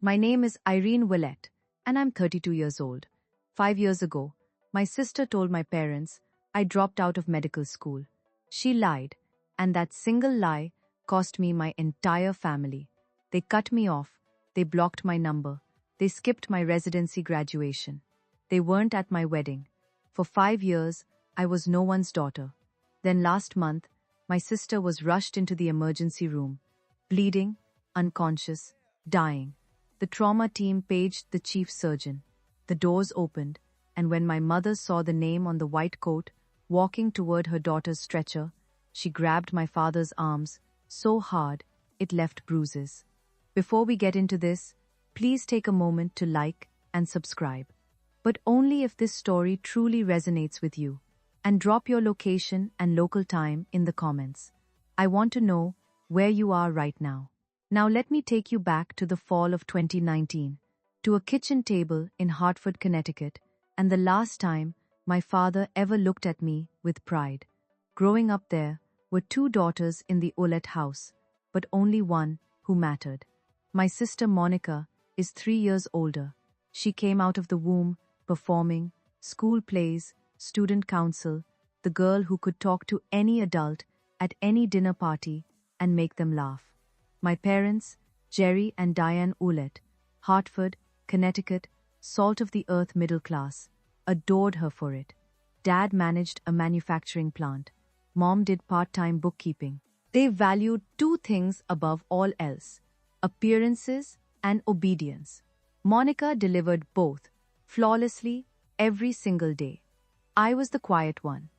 My name is Irene Willett, and I'm 32 years old. 5 years ago, my sister told my parents I dropped out of medical school. She lied, and that single lie cost me my entire family. They cut me off, they blocked my number, they skipped my residency graduation. They weren't at my wedding. For 5 years, I was no one's daughter. Then last month, my sister was rushed into the emergency room, bleeding, unconscious, dying. The trauma team paged the chief surgeon. The doors opened, and when my mother saw the name on the white coat walking toward her daughter's stretcher, she grabbed my father's arms so hard it left bruises. Before we get into this, please take a moment to like and subscribe. But only if this story truly resonates with you. And drop your location and local time in the comments. I want to know where you are right now. Now let me take you back to the fall of 2019, to a kitchen table in Hartford, Connecticut, and the last time my father ever looked at me with pride. Growing up there were two daughters in the Willett house, but only one who mattered. My sister Monica is 3 years older. She came out of the womb performing school plays, student council, the girl who could talk to any adult at any dinner party and make them laugh. My parents, Jerry and Diane Willett, Hartford, Connecticut, salt-of-the-earth middle class, adored her for it. Dad managed a manufacturing plant. Mom did part-time bookkeeping. They valued two things above all else: appearances and obedience. Monica delivered both, flawlessly, every single day. I was the quiet one,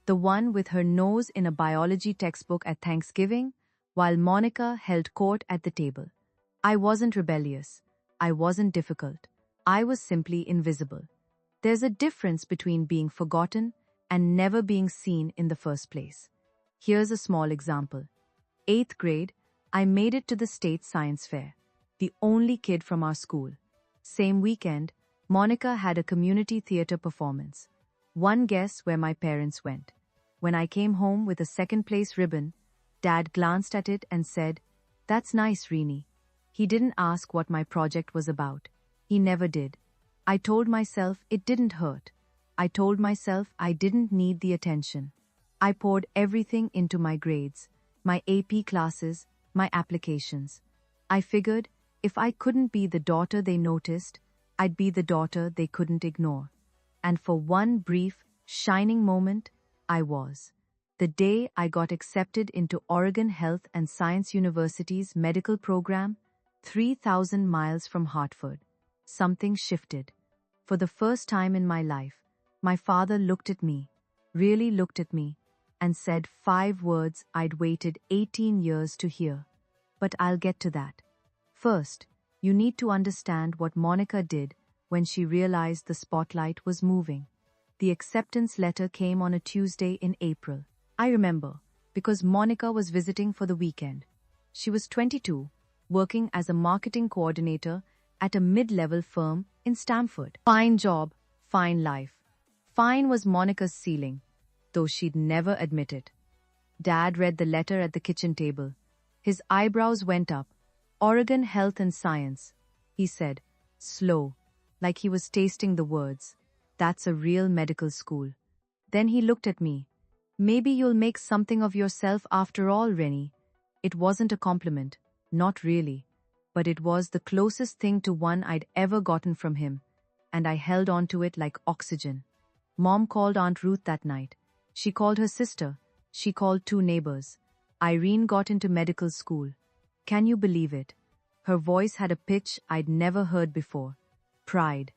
the one with her nose in a biology textbook at Thanksgiving, while Monica held court at the table. I wasn't rebellious. I wasn't difficult. I was simply invisible. There's a difference between being forgotten and never being seen in the first place. Here's a small example. 8th grade, I made it to the state science fair, the only kid from our school. Same weekend, Monica had a community theater performance. One guess where my parents went. When I came home with a second-place ribbon, Dad glanced at it and said, "That's nice, Reenie." He didn't ask what my project was about. He never did. I told myself it didn't hurt. I told myself I didn't need the attention. I poured everything into my grades, my AP classes, my applications. I figured if I couldn't be the daughter they noticed, I'd be the daughter they couldn't ignore. And for one brief, shining moment, I was. The day I got accepted into Oregon Health and Science University's medical program, 3,000 miles from Hartford, something shifted. For the first time in my life, my father looked at me, really looked at me, and said 5 words I'd waited 18 years to hear. But I'll get to that. First, you need to understand what Monica did when she realized the spotlight was moving. The acceptance letter came on a Tuesday in April. I remember, because Monica was visiting for the weekend. She was 22, working as a marketing coordinator at a mid-level firm in Stamford. Fine job, fine life. Fine was Monica's ceiling, though she'd never admit it. Dad read the letter at the kitchen table. His eyebrows went up. Oregon Health and Science, he said, slow, like he was tasting the words. That's a real medical school. Then he looked at me. Maybe you'll make something of yourself after all, Rennie. It wasn't a compliment, not really, but it was the closest thing to one I'd ever gotten from him, and I held on to it like oxygen. Mom called Aunt Ruth that night. She called her sister. She called 2 neighbors. Irene got into medical school. Can you believe it? Her voice had a pitch I'd never heard before. Pride.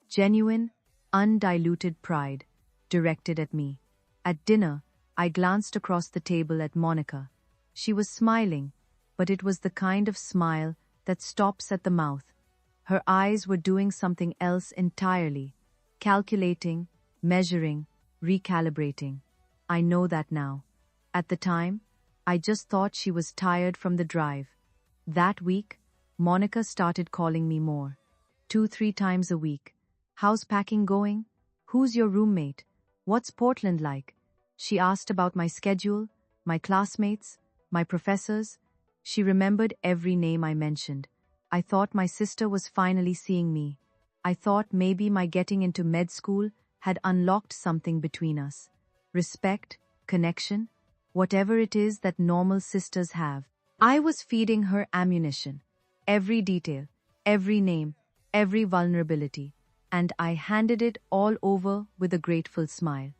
Genuine, undiluted pride, directed at me. At dinner, I glanced across the table at Monica. She was smiling, but it was the kind of smile that stops at the mouth. Her eyes were doing something else entirely, calculating, measuring, recalibrating. I know that now. At the time, I just thought she was tired from the drive. That week, Monica started calling me more. 2-3 times a week. How's packing going? Who's your roommate? What's Portland like? She asked about my schedule, my classmates, my professors. She remembered every name I mentioned. I thought my sister was finally seeing me. I thought maybe my getting into med school had unlocked something between us. Respect, connection, whatever it is that normal sisters have. I was feeding her ammunition. Every detail, every name, every vulnerability, and I handed it all over with a grateful smile.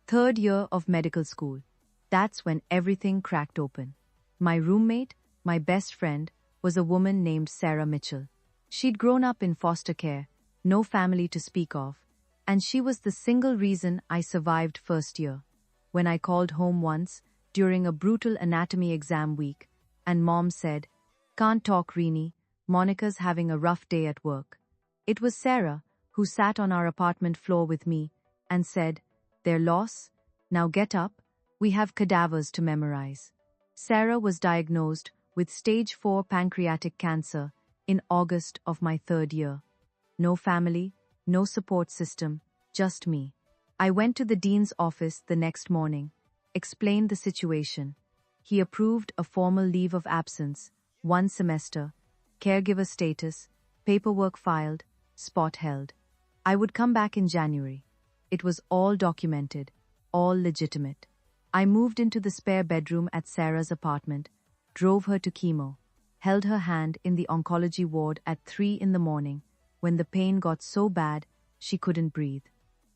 Third year of medical school. That's when everything cracked open. My roommate, my best friend, was a woman named Sarah Mitchell. She'd grown up in foster care, no family to speak of, and she was the single reason I survived first year. When I called home once, during a brutal anatomy exam week, and Mom said, "Can't talk, Reenie, Monica's having a rough day at work." It was Sarah who sat on our apartment floor with me and said, "Their loss? Now get up, we have cadavers to memorize." Sarah was diagnosed with stage 4 pancreatic cancer in August of my third year. No family, no support system, just me. I went to the dean's office the next morning, explained the situation. He approved a formal leave of absence, 1 semester, caregiver status, paperwork filed, spot held. I would come back in January. It was all documented, all legitimate. I moved into the spare bedroom at Sarah's apartment, drove her to chemo, held her hand in the oncology ward at 3 in the morning when the pain got so bad she couldn't breathe.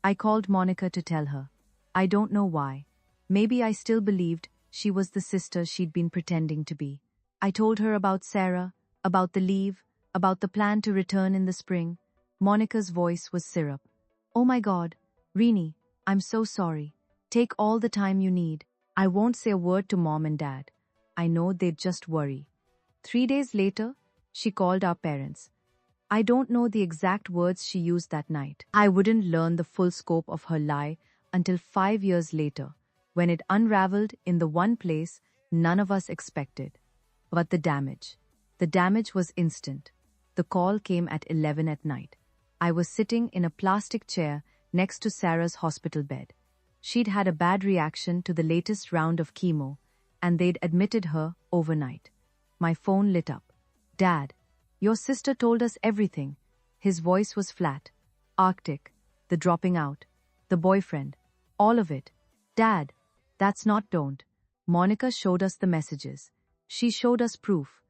I called Monica to tell her. I don't know why. Maybe I still believed she was the sister she'd been pretending to be. I told her about Sarah, about the leave, about the plan to return in the spring. Monica's voice was syrup. "Oh my God, Reenie, I'm so sorry. Take all the time you need. I won't say a word to Mom and Dad. I know they'd just worry." 3 days later, she called our parents. I don't know the exact words she used that night. I wouldn't learn the full scope of her lie until 5 years later, when it unraveled in the one place none of us expected. But the damage was instant. The call came at 11 at night. I was sitting in a plastic chair next to Sarah's hospital bed. She'd had a bad reaction to the latest round of chemo, and they'd admitted her overnight. My phone lit up. "Dad, your sister told us everything." His voice was flat, arctic, the dropping out, the boyfriend, all of it. "Dad, that's not don't." Monica showed us the messages. She showed us proof.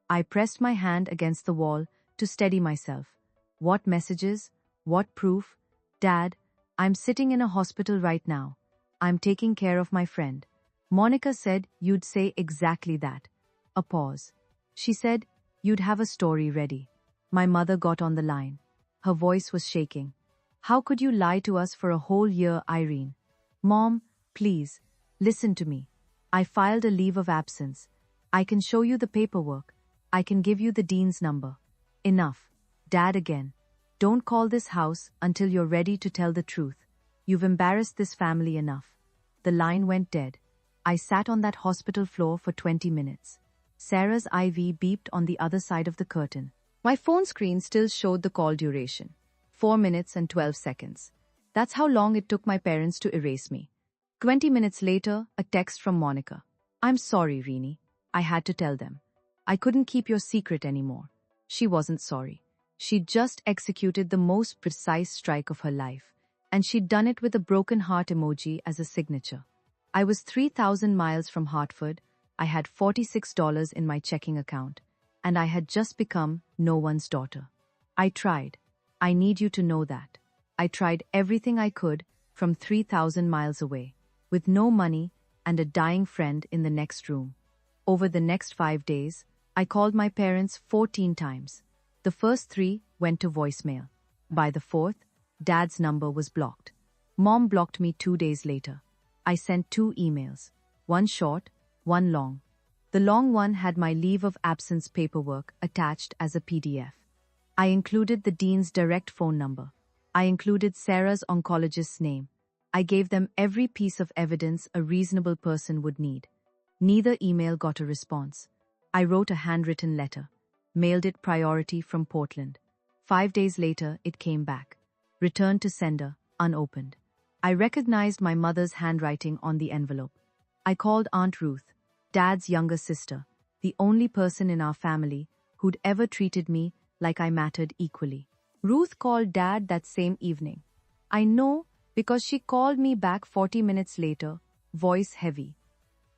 I pressed my hand against the wall to steady myself. What messages? What proof? "Dad, I'm sitting in a hospital right now. I'm taking care of my friend." Monica said you'd say exactly that. A pause. She said you'd have a story ready. My mother got on the line. Her voice was shaking. "How could you lie to us for a whole year, Irene?" "Mom, please, listen to me. I filed a leave of absence. I can show you the paperwork. I can give you the dean's number." "Enough. Dad again. Don't call this house until you're ready to tell the truth. You've embarrassed this family enough." The line went dead. I sat on that hospital floor for 20 minutes. Sarah's IV beeped on the other side of the curtain. My phone screen still showed the call duration. 4 minutes and 12 seconds. That's how long it took my parents to erase me. 20 minutes later, a text from Monica. "I'm sorry, Reenie. I had to tell them. I couldn't keep your secret anymore." She wasn't sorry. She'd just executed the most precise strike of her life, and she'd done it with a broken heart emoji as a signature. I was 3,000 miles from Hartford, I had $46 in my checking account, and I had just become no one's daughter. I tried. I need you to know that. I tried everything I could from 3,000 miles away, with no money and a dying friend in the next room. Over the next 5 days, I called my parents 14 times. The first 3 went to voicemail. By the 4th, Dad's number was blocked. Mom blocked me 2 days later. I sent 2 emails, one short, one long. The long one had my leave of absence paperwork attached as a PDF. I included the dean's direct phone number. I included Sarah's oncologist's name. I gave them every piece of evidence a reasonable person would need. Neither email got a response. I wrote a handwritten letter, mailed it priority from Portland. 5 days later, it came back. Returned to sender, unopened. I recognized my mother's handwriting on the envelope. I called Aunt Ruth, Dad's younger sister, the only person in our family who'd ever treated me like I mattered equally. Ruth called Dad that same evening. I know because she called me back 40 minutes later, voice heavy.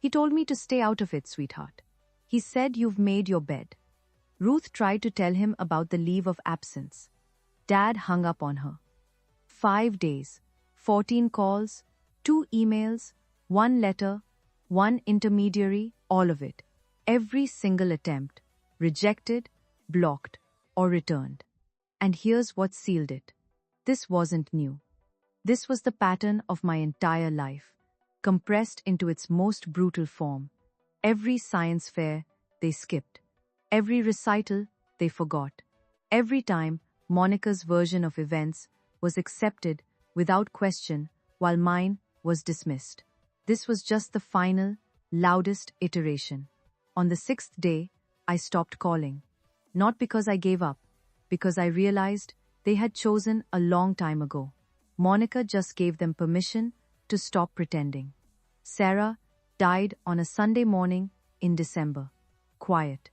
He told me to stay out of it, sweetheart. He said you've made your bed. Ruth tried to tell him about the leave of absence. Dad hung up on her. 5 days, 14 calls, 2 emails, 1 letter, 1 intermediary, all of it. Every single attempt, rejected, blocked, or returned. And here's what sealed it. This wasn't new. This was the pattern of my entire life, compressed into its most brutal form. Every science fair, they skipped. Every recital, they forgot. Every time, Monica's version of events was accepted without question, while mine was dismissed. This was just the final, loudest iteration. On the 6th day, I stopped calling. Not because I gave up, because I realized they had chosen a long time ago. Monica just gave them permission to stop pretending. Sarah died on a Sunday morning in December. Quiet.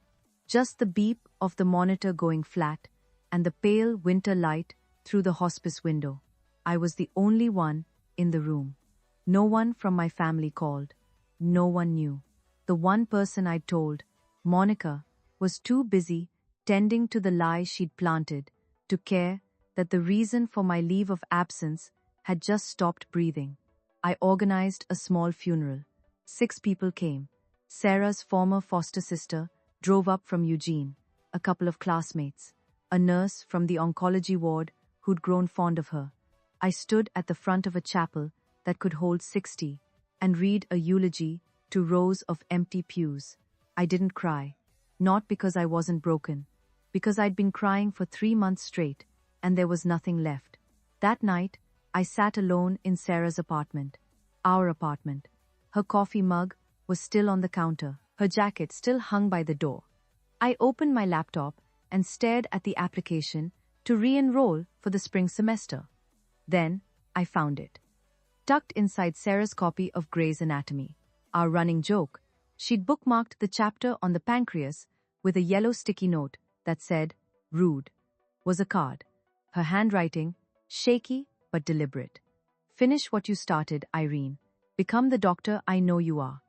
Just the beep of the monitor going flat and the pale winter light through the hospice window. I was the only one in the room. No one from my family called. No one knew. The one person I'd told, Monica, was too busy tending to the lie she'd planted to care that the reason for my leave of absence had just stopped breathing. I organized a small funeral. 6 people came. Sarah's former foster sister drove up from Eugene, a couple of classmates, a nurse from the oncology ward who'd grown fond of her. I stood at the front of a chapel that could hold 60 and read a eulogy to rows of empty pews. I didn't cry, not because I wasn't broken, because I'd been crying for 3 months straight and there was nothing left. That night, I sat alone in Sarah's apartment, our apartment. Her coffee mug was still on the counter, her jacket still hung by the door. I opened my laptop and stared at the application to re-enroll for the spring semester. Then, I found it. Tucked inside Sarah's copy of Grey's Anatomy, our running joke, she'd bookmarked the chapter on the pancreas with a yellow sticky note that said, "Rude," was a card. Her handwriting, shaky but deliberate. "Finish what you started, Irene. Become the doctor I know you are.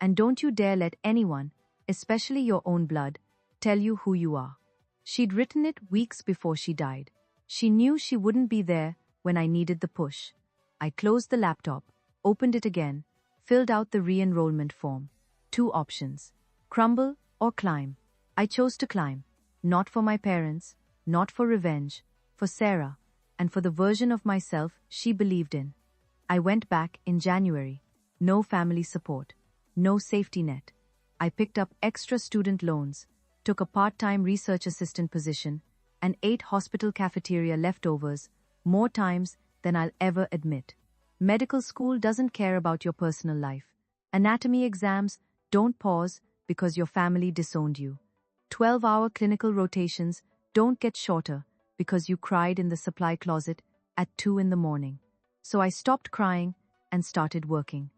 And don't you dare let anyone, especially your own blood, tell you who you are." She'd written it weeks before she died. She knew she wouldn't be there when I needed the push. I closed the laptop, opened it again, filled out the re-enrollment form. 2 options: crumble or climb. I chose to climb, not for my parents, not for revenge, for Sarah, and for the version of myself she believed in. I went back in January. No family support, no safety net. I picked up extra student loans, took a part-time research assistant position, and ate hospital cafeteria leftovers more times than I'll ever admit. Medical school doesn't care about your personal life. Anatomy exams don't pause because your family disowned you. 12-hour clinical rotations don't get shorter because you cried in the supply closet at 2 in the morning. So I stopped crying and started working.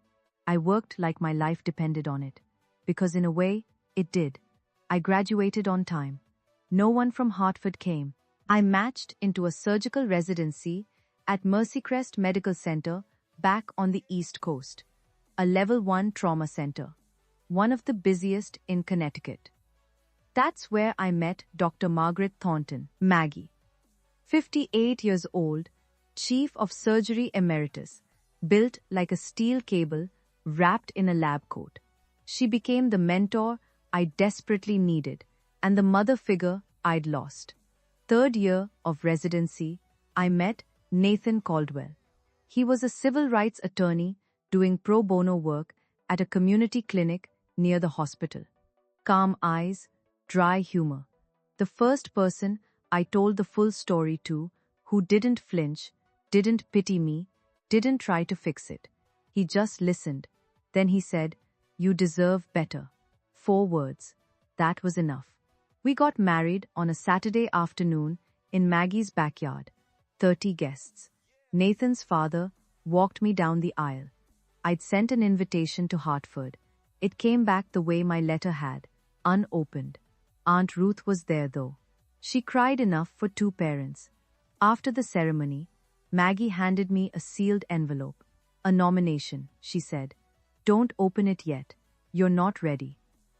I worked like my life depended on it, because in a way, it did. I graduated on time. No one from Hartford came. I matched into a surgical residency at Mercycrest Medical Center back on the East Coast, a Level 1 trauma center, one of the busiest in Connecticut. That's where I met Dr. Margaret Thornton, Maggie. 58 years old, Chief of Surgery Emeritus, built like a steel cable wrapped in a lab coat. She became the mentor I desperately needed and the mother figure I'd lost. 3rd year of residency, I met Nathan Caldwell. He was a civil rights attorney doing pro bono work at a community clinic near the hospital. Calm eyes, dry humor. The first person I told the full story to, who didn't flinch, didn't pity me, didn't try to fix it. He just listened. Then he said, "You deserve better." 4 words. That was enough. We got married on a Saturday afternoon in Maggie's backyard. 30 guests. Nathan's father walked me down the aisle. I'd sent an invitation to Hartford. It came back the way my letter had, unopened. Aunt Ruth was there though. She cried enough for two parents. After the ceremony, Maggie handed me a sealed envelope. A nomination, she said. Don't open it yet. You're not ready.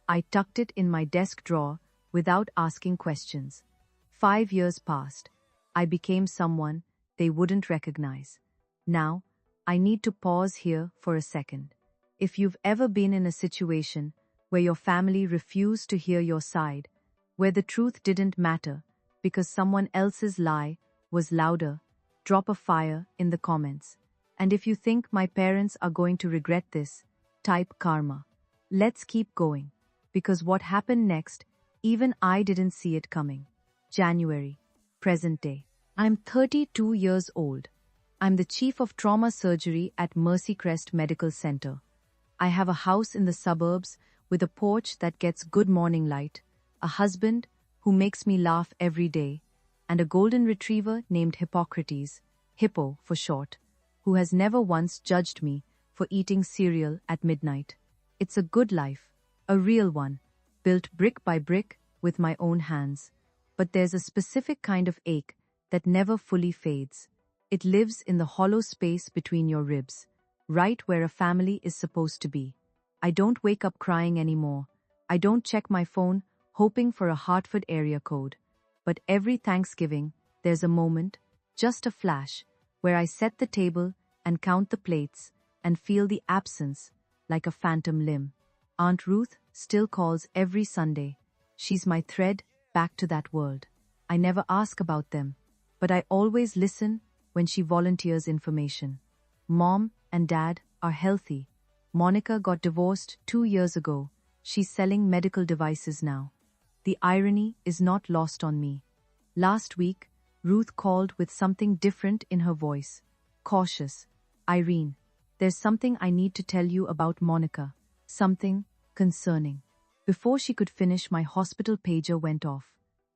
I tucked it in my desk drawer without asking questions. 5 years passed. I became someone they wouldn't recognize. Now, I need to pause here for a second. If you've ever been in a situation where your family refused to hear your side, where the truth didn't matter because someone else's lie was louder, drop a fire in the comments. And if you think my parents are going to regret this, type karma. Let's keep going, because what happened next, even I didn't see it coming. January, present day. I'm 32 years old. I'm the chief of trauma surgery at Mercycrest Medical Center. I have a house in the suburbs with a porch that gets good morning light, a husband who makes me laugh every day, and a golden retriever named Hippocrates, Hippo for short, who has never once judged me for eating cereal at midnight. It's a good life, a real one, built brick by brick with my own hands. But there's a specific kind of ache that never fully fades. It lives in the hollow space between your ribs, right where a family is supposed to be. I don't wake up crying anymore. I don't check my phone hoping for a Hartford area code. But every Thanksgiving, there's a moment, just a flash, where I set the table and count the plates and feel the absence like a phantom limb. Aunt Ruth still calls every Sunday. She's my thread back to that world. I never ask about them, but I always listen when she volunteers information. Mom and Dad are healthy. Monica got divorced 2 years ago. She's selling medical devices now. The irony is not lost on me. Last week, Ruth called with something different in her voice. Cautious. Irene, there's something I need to tell you about Monica. Something concerning. Before she could finish, my hospital pager went off.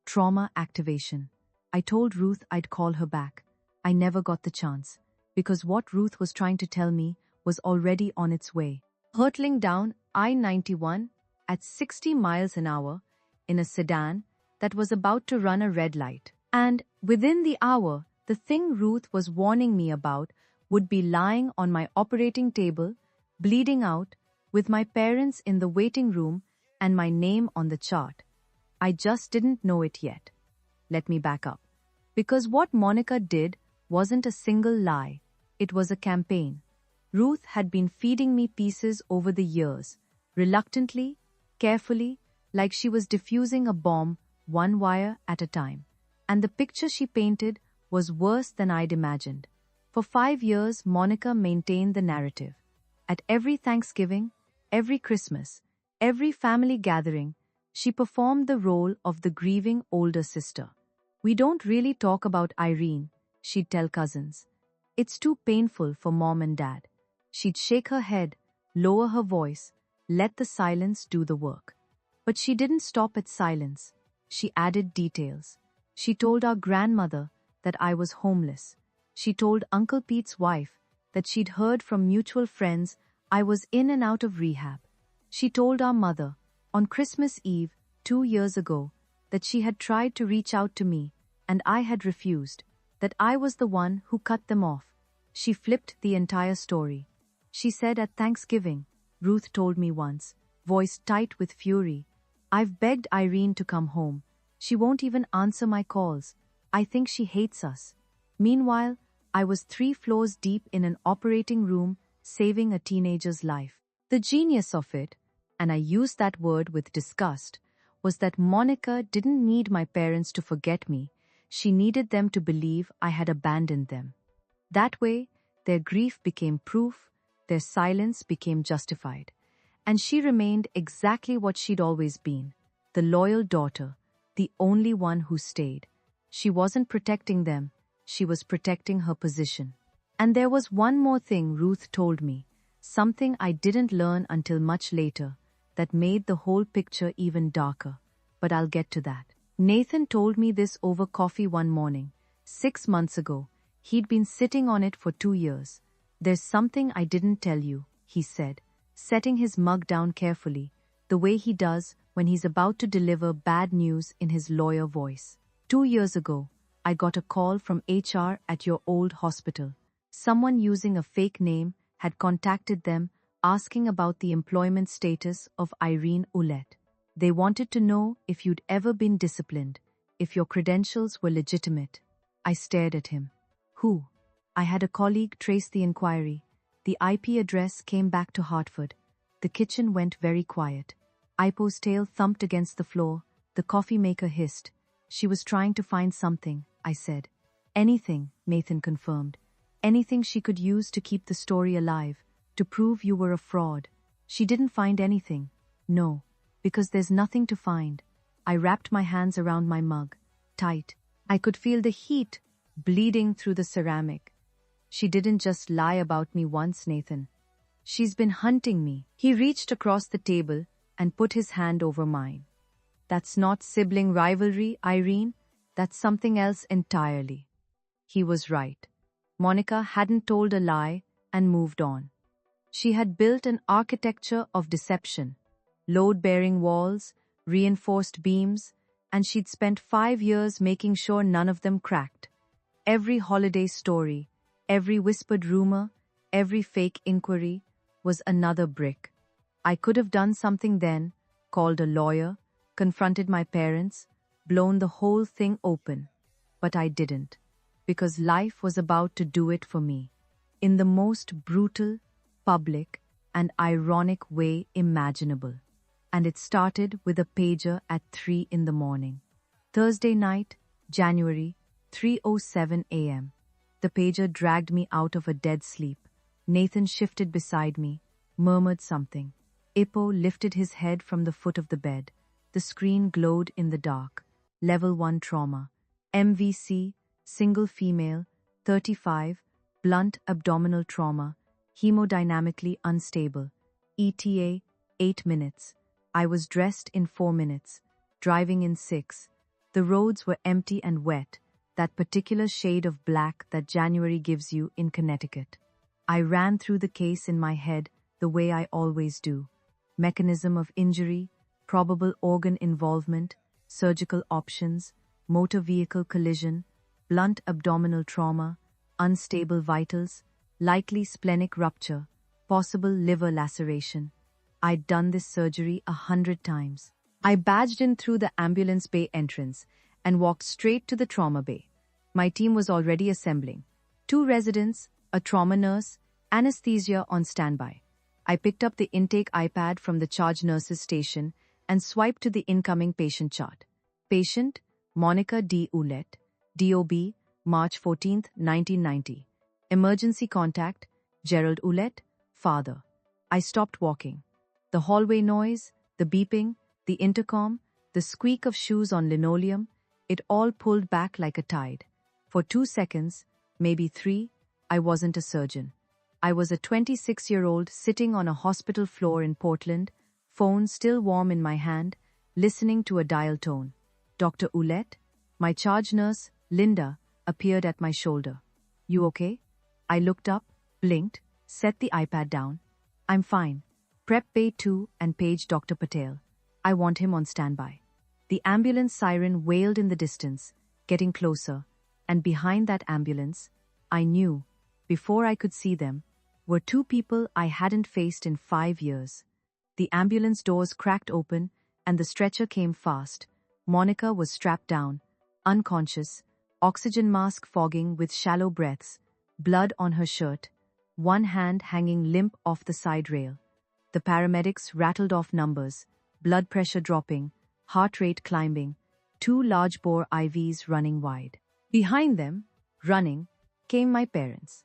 Trauma activation. I told Ruth I'd call her back. I never got the chance, because what Ruth was trying to tell me was already on its way. Hurtling down I-91 at 60 miles an hour in a sedan that was about to run a red light. And within the hour, the thing Ruth was warning me about would be lying on my operating table, bleeding out, with my parents in the waiting room and my name on the chart. I just didn't know it yet. Let me back up. Because what Monica did wasn't a single lie. It was a campaign. Ruth had been feeding me pieces over the years, reluctantly, carefully, like she was diffusing a bomb, one wire at a time. And the picture she painted was worse than I'd imagined. For 5 years, Monica maintained the narrative. At every Thanksgiving, every Christmas, every family gathering, she performed the role of the grieving older sister. We don't really talk about Irene, she'd tell cousins. It's too painful for Mom and Dad. She'd shake her head, lower her voice, let the silence do the work. But she didn't stop at silence. She added details. She told our grandmother that I was homeless. She told Uncle Pete's wife that she'd heard from mutual friends I was in and out of rehab. She told our mother, on Christmas Eve, 2 years ago, that she had tried to reach out to me, and I had refused, that I was the one who cut them off. She flipped the entire story. She said at Thanksgiving, Ruth told me once, voice tight with fury, I've begged Irene to come home. She won't even answer my calls. I think she hates us. Meanwhile, I was 3 floors deep in an operating room, saving a teenager's life. The genius of it, and I use that word with disgust, was that Monica didn't need my parents to forget me. She needed them to believe I had abandoned them. That way, their grief became proof, their silence became justified. And she remained exactly what she'd always been, the loyal daughter, the only one who stayed. She wasn't protecting them, she was protecting her position. And there was one more thing Ruth told me, something I didn't learn until much later, that made the whole picture even darker. But I'll get to that. Nathan told me this over coffee one morning, 6 months ago. He'd been sitting on it for 2 years. There's something I didn't tell you, he said, setting his mug down carefully, the way he does when he's about to deliver bad news in his lawyer voice. 2 years ago, I got a call from HR at your old hospital. Someone using a fake name had contacted them asking about the employment status of Irene Ouellette. They wanted to know if you'd ever been disciplined, if your credentials were legitimate. I stared at him. Who? I had a colleague trace the inquiry. The IP address came back to Hartford. The kitchen went very quiet. Ipo's tail thumped against the floor. The coffee maker hissed. She was trying to find something, I said. Anything, Nathan confirmed. Anything she could use to keep the story alive, to prove you were a fraud. She didn't find anything. No, because there's nothing to find. I wrapped my hands around my mug, tight. I could feel the heat bleeding through the ceramic. She didn't just lie about me once, Nathan. She's been hunting me. He reached across the table and put his hand over mine. That's not sibling rivalry, Irene. That's something else entirely. He was right. Monica hadn't told a lie and moved on. She had built an architecture of deception, load-bearing walls, reinforced beams, and she'd spent 5 years making sure none of them cracked. Every holiday story, every whispered rumor, every fake inquiry was another brick. I could have done something then, called a lawyer, confronted my parents, blown the whole thing open. But I didn't, because life was about to do it for me, in the most brutal, public, and ironic way imaginable. And it started with a pager at 3 in the morning. Thursday night, January, 3:07 a.m. The pager dragged me out of a dead sleep. Nathan shifted beside me, murmured something. Ipo lifted his head from the foot of the bed. The screen glowed in the dark. Level 1 trauma. MVC, single female, 35, blunt abdominal trauma, hemodynamically unstable. ETA, 8 minutes. I was dressed in 4 minutes, driving in 6. The roads were empty and wet, that particular shade of black that January gives you in Connecticut. I ran through the case in my head the way I always do. Mechanism of injury, probable organ involvement, surgical options, motor vehicle collision, blunt abdominal trauma, unstable vitals, likely splenic rupture, possible liver laceration. I'd done this surgery 100 times. I badged in through the ambulance bay entrance and walked straight to the trauma bay. My team was already assembling. 2 residents, a trauma nurse, anesthesia on standby. I picked up the intake iPad from the charge nurse's station and swiped to the incoming patient chart. Patient, Monica D. Ouellette, DOB, March 14, 1990. Emergency contact, Gerald Ouellette, father. I stopped walking. The hallway noise, the beeping, the intercom, the squeak of shoes on linoleum, it all pulled back like a tide. For 2 seconds, maybe 3, I wasn't a surgeon. I was a 26-year-old sitting on a hospital floor in Portland, phone still warm in my hand, listening to a dial tone. Dr. Ouellette, my charge nurse, Linda, appeared at my shoulder. You okay? I looked up, blinked, set the iPad down. I'm fine. Prep Bay 2 and page Dr. Patel. I want him on standby. The ambulance siren wailed in the distance, getting closer, and behind that ambulance, I knew, before I could see them, were 2 people I hadn't faced in 5 years. The ambulance doors cracked open, and the stretcher came fast. Monica was strapped down, unconscious, oxygen mask fogging with shallow breaths, blood on her shirt, one hand hanging limp off the side rail. The paramedics rattled off numbers, blood pressure dropping, heart rate climbing, 2 large-bore IVs running wide. Behind them, running, came my parents.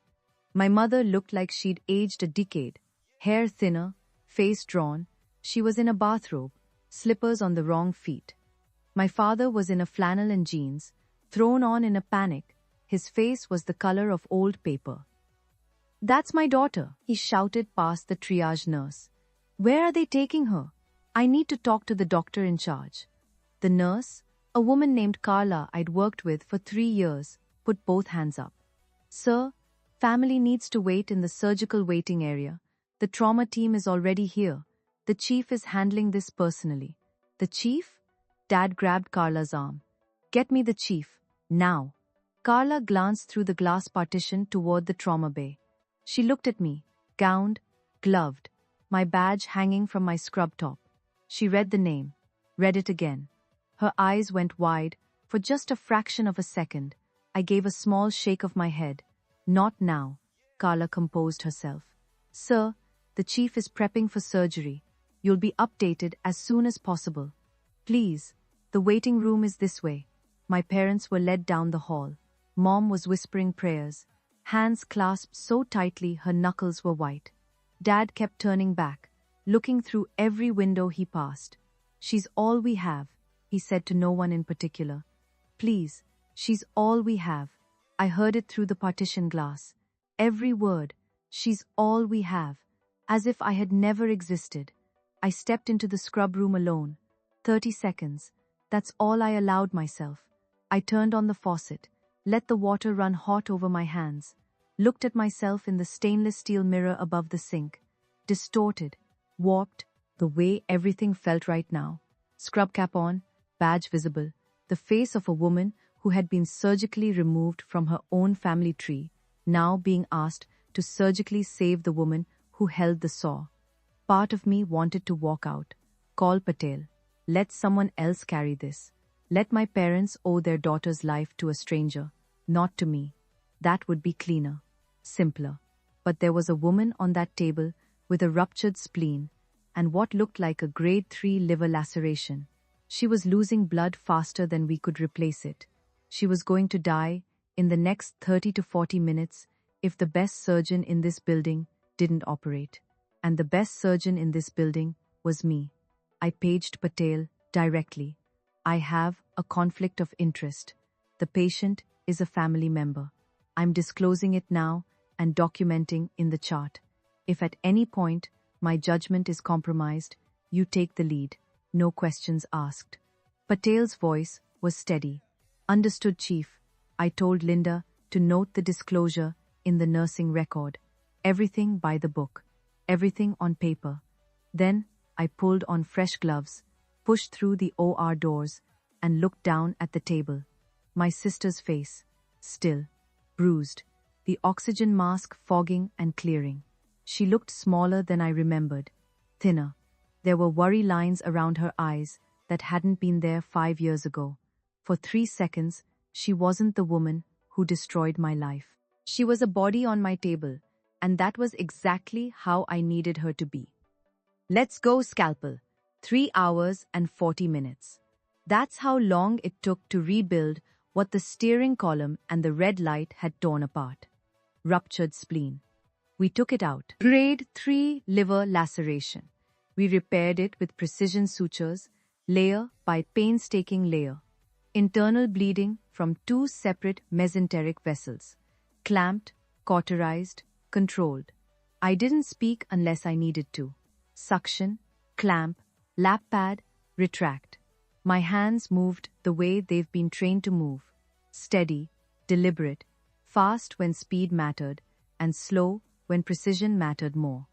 My mother looked like she'd aged a decade, hair thinner, face drawn. She was in a bathrobe, slippers on the wrong feet. My father was in a flannel and jeans, thrown on in a panic. His face was the color of old paper. That's my daughter, he shouted past the triage nurse. Where are they taking her? I need to talk to the doctor in charge. The nurse, a woman named Carla I'd worked with for 3 years, put both hands up. Sir, family needs to wait in the surgical waiting area. The trauma team is already here. The chief is handling this personally. The chief? Dad grabbed Carla's arm. Get me the chief, now. Carla glanced through the glass partition toward the trauma bay. She looked at me, gowned, gloved, my badge hanging from my scrub top. She read the name, read it again. Her eyes went wide. For just a fraction of a second, I gave a small shake of my head. Not now, Carla composed herself. Sir, the chief is prepping for surgery. You'll be updated as soon as possible. Please, the waiting room is this way. My parents were led down the hall. Mom was whispering prayers, hands clasped so tightly her knuckles were white. Dad kept turning back, looking through every window he passed. She's all we have, he said to no one in particular. Please, she's all we have. I heard it through the partition glass. Every word, she's all we have, as if I had never existed. I stepped into the scrub room alone. 30 seconds. That's all I allowed myself. I turned on the faucet, let the water run hot over my hands, looked at myself in the stainless steel mirror above the sink. Distorted, warped, the way everything felt right now. Scrub cap on, badge visible, the face of a woman who had been surgically removed from her own family tree, now being asked to surgically save the woman who held the saw. Part of me wanted to walk out, call Patel, let someone else carry this. Let my parents owe their daughter's life to a stranger, not to me. That would be cleaner, simpler. But there was a woman on that table with a ruptured spleen and what looked like a grade 3 liver laceration. She was losing blood faster than we could replace it. She was going to die in the next 30 to 40 minutes if the best surgeon in this building didn't operate. And the best surgeon in this building was me. I paged Patel directly. I have a conflict of interest. The patient is a family member. I'm disclosing it now and documenting in the chart. If at any point my judgment is compromised, you take the lead. No questions asked. Patel's voice was steady. Understood, Chief. I told Linda to note the disclosure in the nursing record. Everything by the book. Everything on paper. Then I pulled on fresh gloves, pushed through the OR doors, and looked down at the table. My sister's face, still, bruised, the oxygen mask fogging and clearing. She looked smaller than I remembered, thinner. There were worry lines around her eyes that hadn't been there 5 years ago. For 3 seconds, she wasn't the woman who destroyed my life. She was a body on my table, and that was exactly how I needed her to be. Let's go, scalpel. 3 hours and 40 minutes. That's how long it took to rebuild what the steering column and the red light had torn apart. Ruptured spleen. We took it out. Grade 3 liver laceration. We repaired it with precision sutures, layer by painstaking layer. Internal bleeding from 2 separate mesenteric vessels. Clamped, cauterized, controlled. I didn't speak unless I needed to. Suction, clamp, lap pad, retract. My hands moved the way they've been trained to move. Steady, deliberate, fast when speed mattered, and slow when precision mattered more.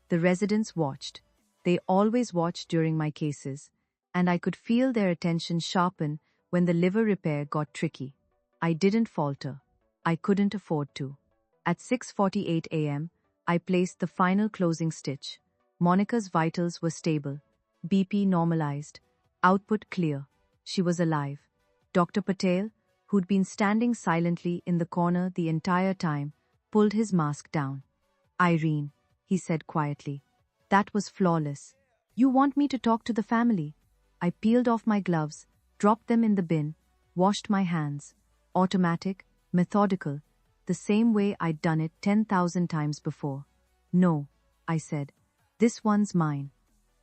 The residents watched. They always watched during my cases, and I could feel their attention sharpen when the liver repair got tricky. I didn't falter. I couldn't afford to. At 6:48 a.m., I placed the final closing stitch. Monica's vitals were stable. BP normalized. Output clear. She was alive. Dr. Patel, who'd been standing silently in the corner the entire time, pulled his mask down. Irene, he said quietly. That was flawless. You want me to talk to the family? I peeled off my gloves, dropped them in the bin, washed my hands. Automatic, methodical, the same way I'd done it 10,000 times before. No, I said. This one's mine.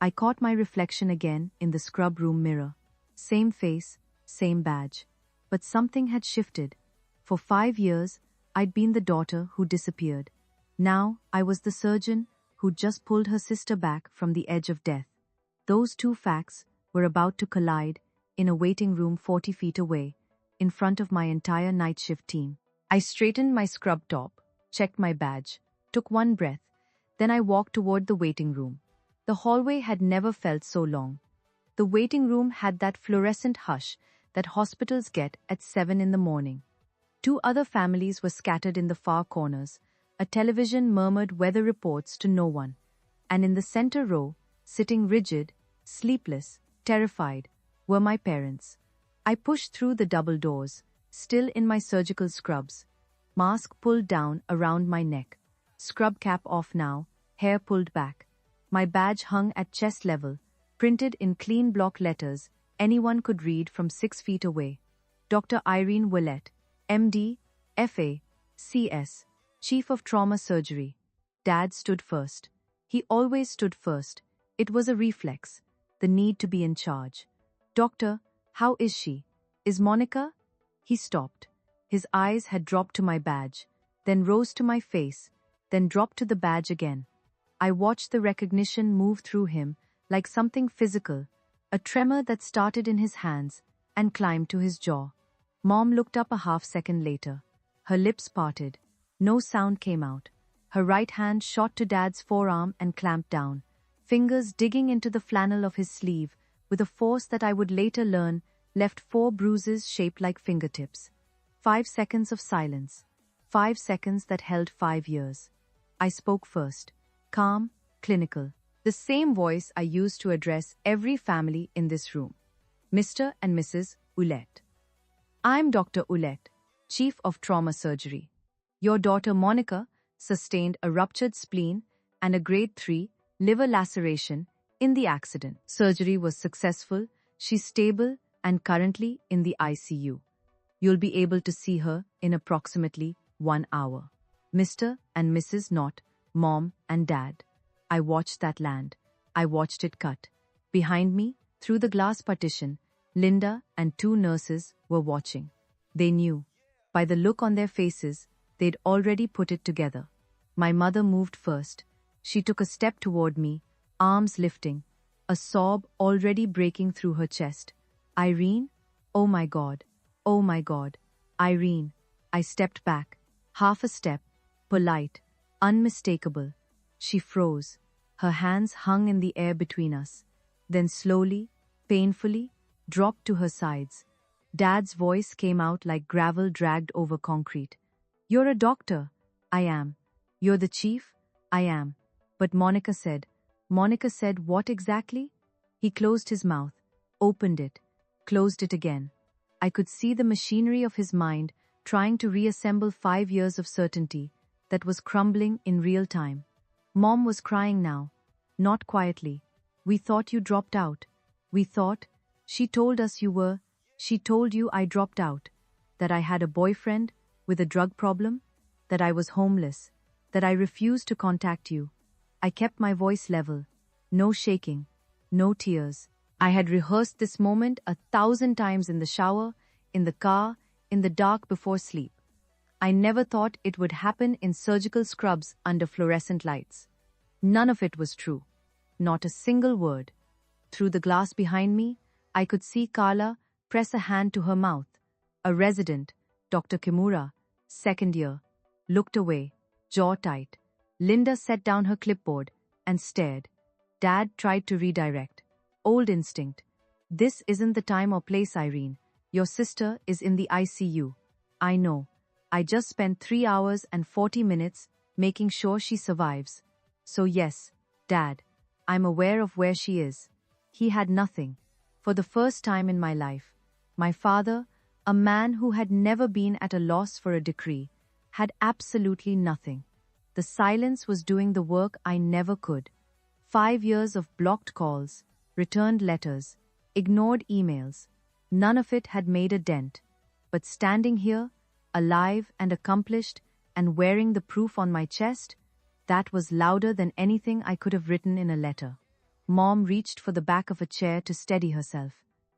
I caught my reflection again in the scrub room mirror. Same face, same badge. But something had shifted. For 5 years, I'd been the daughter who disappeared. Now, I was the surgeon who'd just pulled her sister back from the edge of death. Those two facts were about to collide in a waiting room 40 feet away, in front of my entire night shift team. I straightened my scrub top, checked my badge, took one breath, then I walked toward the waiting room. The hallway had never felt so long. The waiting room had that fluorescent hush that hospitals get at 7 in the morning. Two other families were scattered in the far corners. A television murmured weather reports to no one. And in the center row, sitting rigid, sleepless, terrified, were my parents. I pushed through the double doors, still in my surgical scrubs. Mask pulled down around my neck. Scrub cap off now, hair pulled back. My badge hung at chest level, printed in clean block letters anyone could read from 6 feet away. Dr. Irene Willett, MD, FA, CS, Chief of Trauma Surgery. Dad stood first. He always stood first. It was a reflex, the need to be in charge. Doctor, how is she? Is Monica? He stopped. His eyes had dropped to my badge, then rose to my face, then dropped to the badge again. I watched the recognition move through him like something physical, a tremor that started in his hands and climbed to his jaw. Mom looked up a half-second later. Her lips parted. No sound came out. Her right hand shot to Dad's forearm and clamped down, fingers digging into the flannel of his sleeve with a force that I would later learn left 4 bruises shaped like fingertips. 5 seconds of silence. 5 seconds that held 5 years. I spoke first. Calm, clinical. The same voice I used to address every family in this room. Mr. and Mrs. Willett. I'm Dr. Willett, Chief of Trauma Surgery. Your daughter Monica sustained a ruptured spleen and a grade 3 liver laceration in the accident. Surgery was successful, she's stable and currently in the ICU. You'll be able to see her in approximately 1 hour. Mr. and Mrs. Not, Mom and Dad. I watched that land. I watched it cut. Behind me, through the glass partition, Linda and 2 nurses were watching. They knew. By the look on their faces, they'd already put it together. My mother moved first. She took a step toward me, arms lifting, a sob already breaking through her chest. Irene? Oh my God. Oh my God. Irene. I stepped back. Half a step. Polite. Unmistakable. She froze. Her hands hung in the air between us. Then slowly, painfully, dropped to her sides. Dad's voice came out like gravel dragged over concrete. You're a doctor. I am. You're the chief. I am. But Monica said what exactly? He closed his mouth, opened it, closed it again. I could see the machinery of his mind trying to reassemble 5 years of certainty that was crumbling in real time. Mom was crying now, not quietly. We thought you dropped out. We thought, she told us you were, she told you I dropped out, that I had a boyfriend with a drug problem, that I was homeless, that I refused to contact you. I kept my voice level, no shaking, no tears. I had rehearsed this moment 1,000 times in the shower, in the car, in the dark before sleep. I never thought it would happen in surgical scrubs under fluorescent lights. None of it was true. Not a single word. Through the glass behind me, I could see Carla press a hand to her mouth. A resident, Dr. Kimura, 2nd year, looked away, jaw tight. Linda set down her clipboard and stared. Dad tried to redirect. Old instinct. This isn't the time or place, Irene. Your sister is in the ICU. I know. I just spent 3 hours and 40 minutes making sure she survives. So yes, Dad, I'm aware of where she is. He had nothing. For the first time in my life, my father, a man who had never been at a loss for a decree, had absolutely nothing. The silence was doing the work I never could. 5 years of blocked calls, returned letters, ignored emails. None of it had made a dent. But standing here, alive and accomplished, and wearing the proof on my chest, that was louder than anything I could have written in a letter. Mom reached for the back of a chair to steady herself.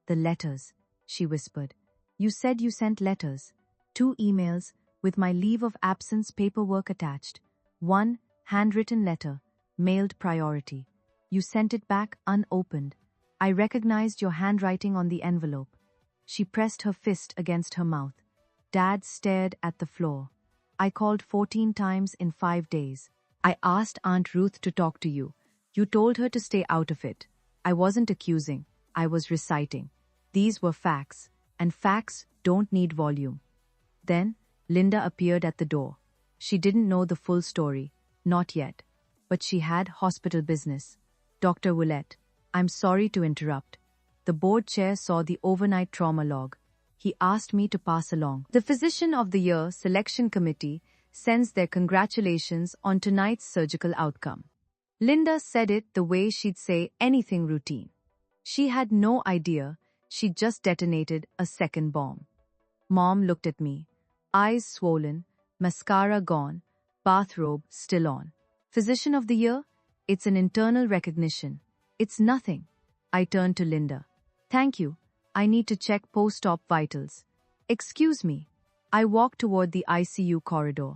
The letters, she whispered. You said you sent letters. 2 emails with my leave of absence paperwork attached. 1 handwritten letter, mailed priority. You sent it back unopened. I recognized your handwriting on the envelope. She pressed her fist against her mouth. Dad stared at the floor. I called 14 times in 5 days. I asked Aunt Ruth to talk to you. You told her to stay out of it. I wasn't accusing. I was reciting. These were facts, and facts don't need volume. Then, Linda appeared at the door. She didn't know the full story, not yet, but she had hospital business. Dr. Willett, I'm sorry to interrupt. The board chair saw the overnight trauma log. He asked me to pass along. The Physician of the Year Selection Committee sends their congratulations on tonight's surgical outcome. Linda said it the way she'd say anything routine. She had no idea she'd just detonated a second bomb. Mom looked at me, eyes swollen, mascara gone, bathrobe still on. Physician of the Year? It's an internal recognition. It's nothing. I turned to Linda. Thank you. I need to check post-op vitals. Excuse me. I walked toward the ICU corridor.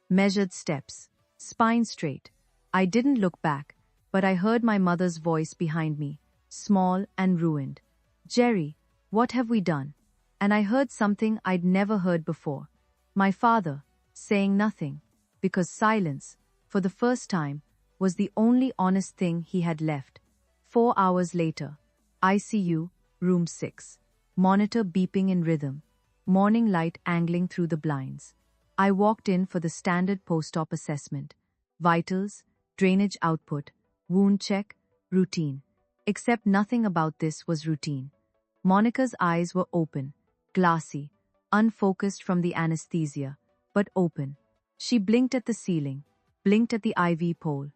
Measured steps. Spine straight. I didn't look back, but I heard my mother's voice behind me, small and ruined. Jerry, what have we done? And I heard something I'd never heard before. My father, saying nothing, because silence, for the first time, was the only honest thing he had left. 4 hours later, ICU, room 6. Monitor beeping in rhythm. Morning light angling through the blinds. I walked in for the standard post-op assessment. Vitals, drainage output, wound check, routine. Except nothing about this was routine. Monica's eyes were open, glassy, unfocused from the anesthesia, but open. She blinked at the ceiling, blinked at the IV pole.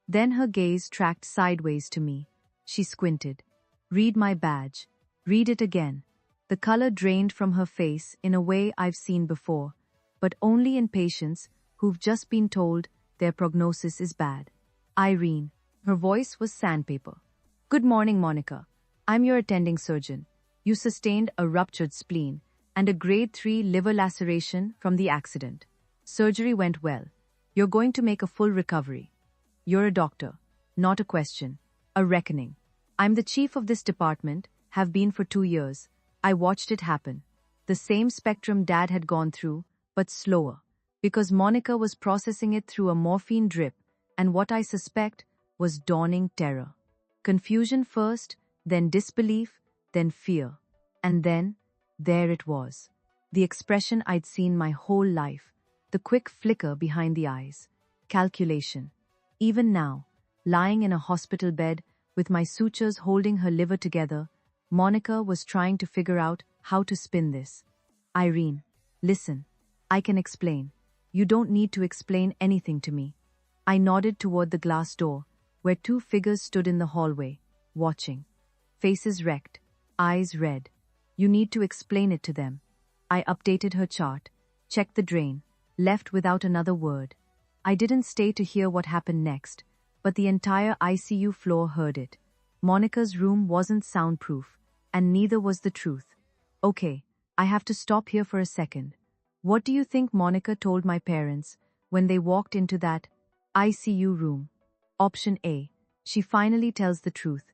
Then her gaze tracked sideways to me. She squinted. Read my badge. Read it again. The color drained from her face in a way I've seen before, but only in patients who've just been told their prognosis is bad. Irene. Her voice was sandpaper. Good morning, Monica. I'm your attending surgeon. You sustained a ruptured spleen and a grade 3 liver laceration from the accident. Surgery went well. You're going to make a full recovery. You're a doctor, not a question, a reckoning. I'm the chief of this department, have been for 2 years. I watched it happen. The same spectrum Dad had gone through, but slower, because Monica was processing it through a morphine drip, and what I suspect was dawning terror. Confusion first, then disbelief, then fear. And then, there it was. The expression I'd seen my whole life, the quick flicker behind the eyes. Calculation. Even now, lying in a hospital bed, with my sutures holding her liver together, Monica was trying to figure out how to spin this. Irene, listen. I can explain. You don't need to explain anything to me. I nodded toward the glass door, where 2 figures stood in the hallway, watching. Faces wrecked, eyes red. You need to explain it to them. I updated her chart, checked the drain, left without another word. I didn't stay to hear what happened next, but the entire ICU floor heard it. Monica's room wasn't soundproof, and neither was the truth. Okay, I have to stop here for a second. What do you think Monica told my parents when they walked into that ICU room? Option A, she finally tells the truth.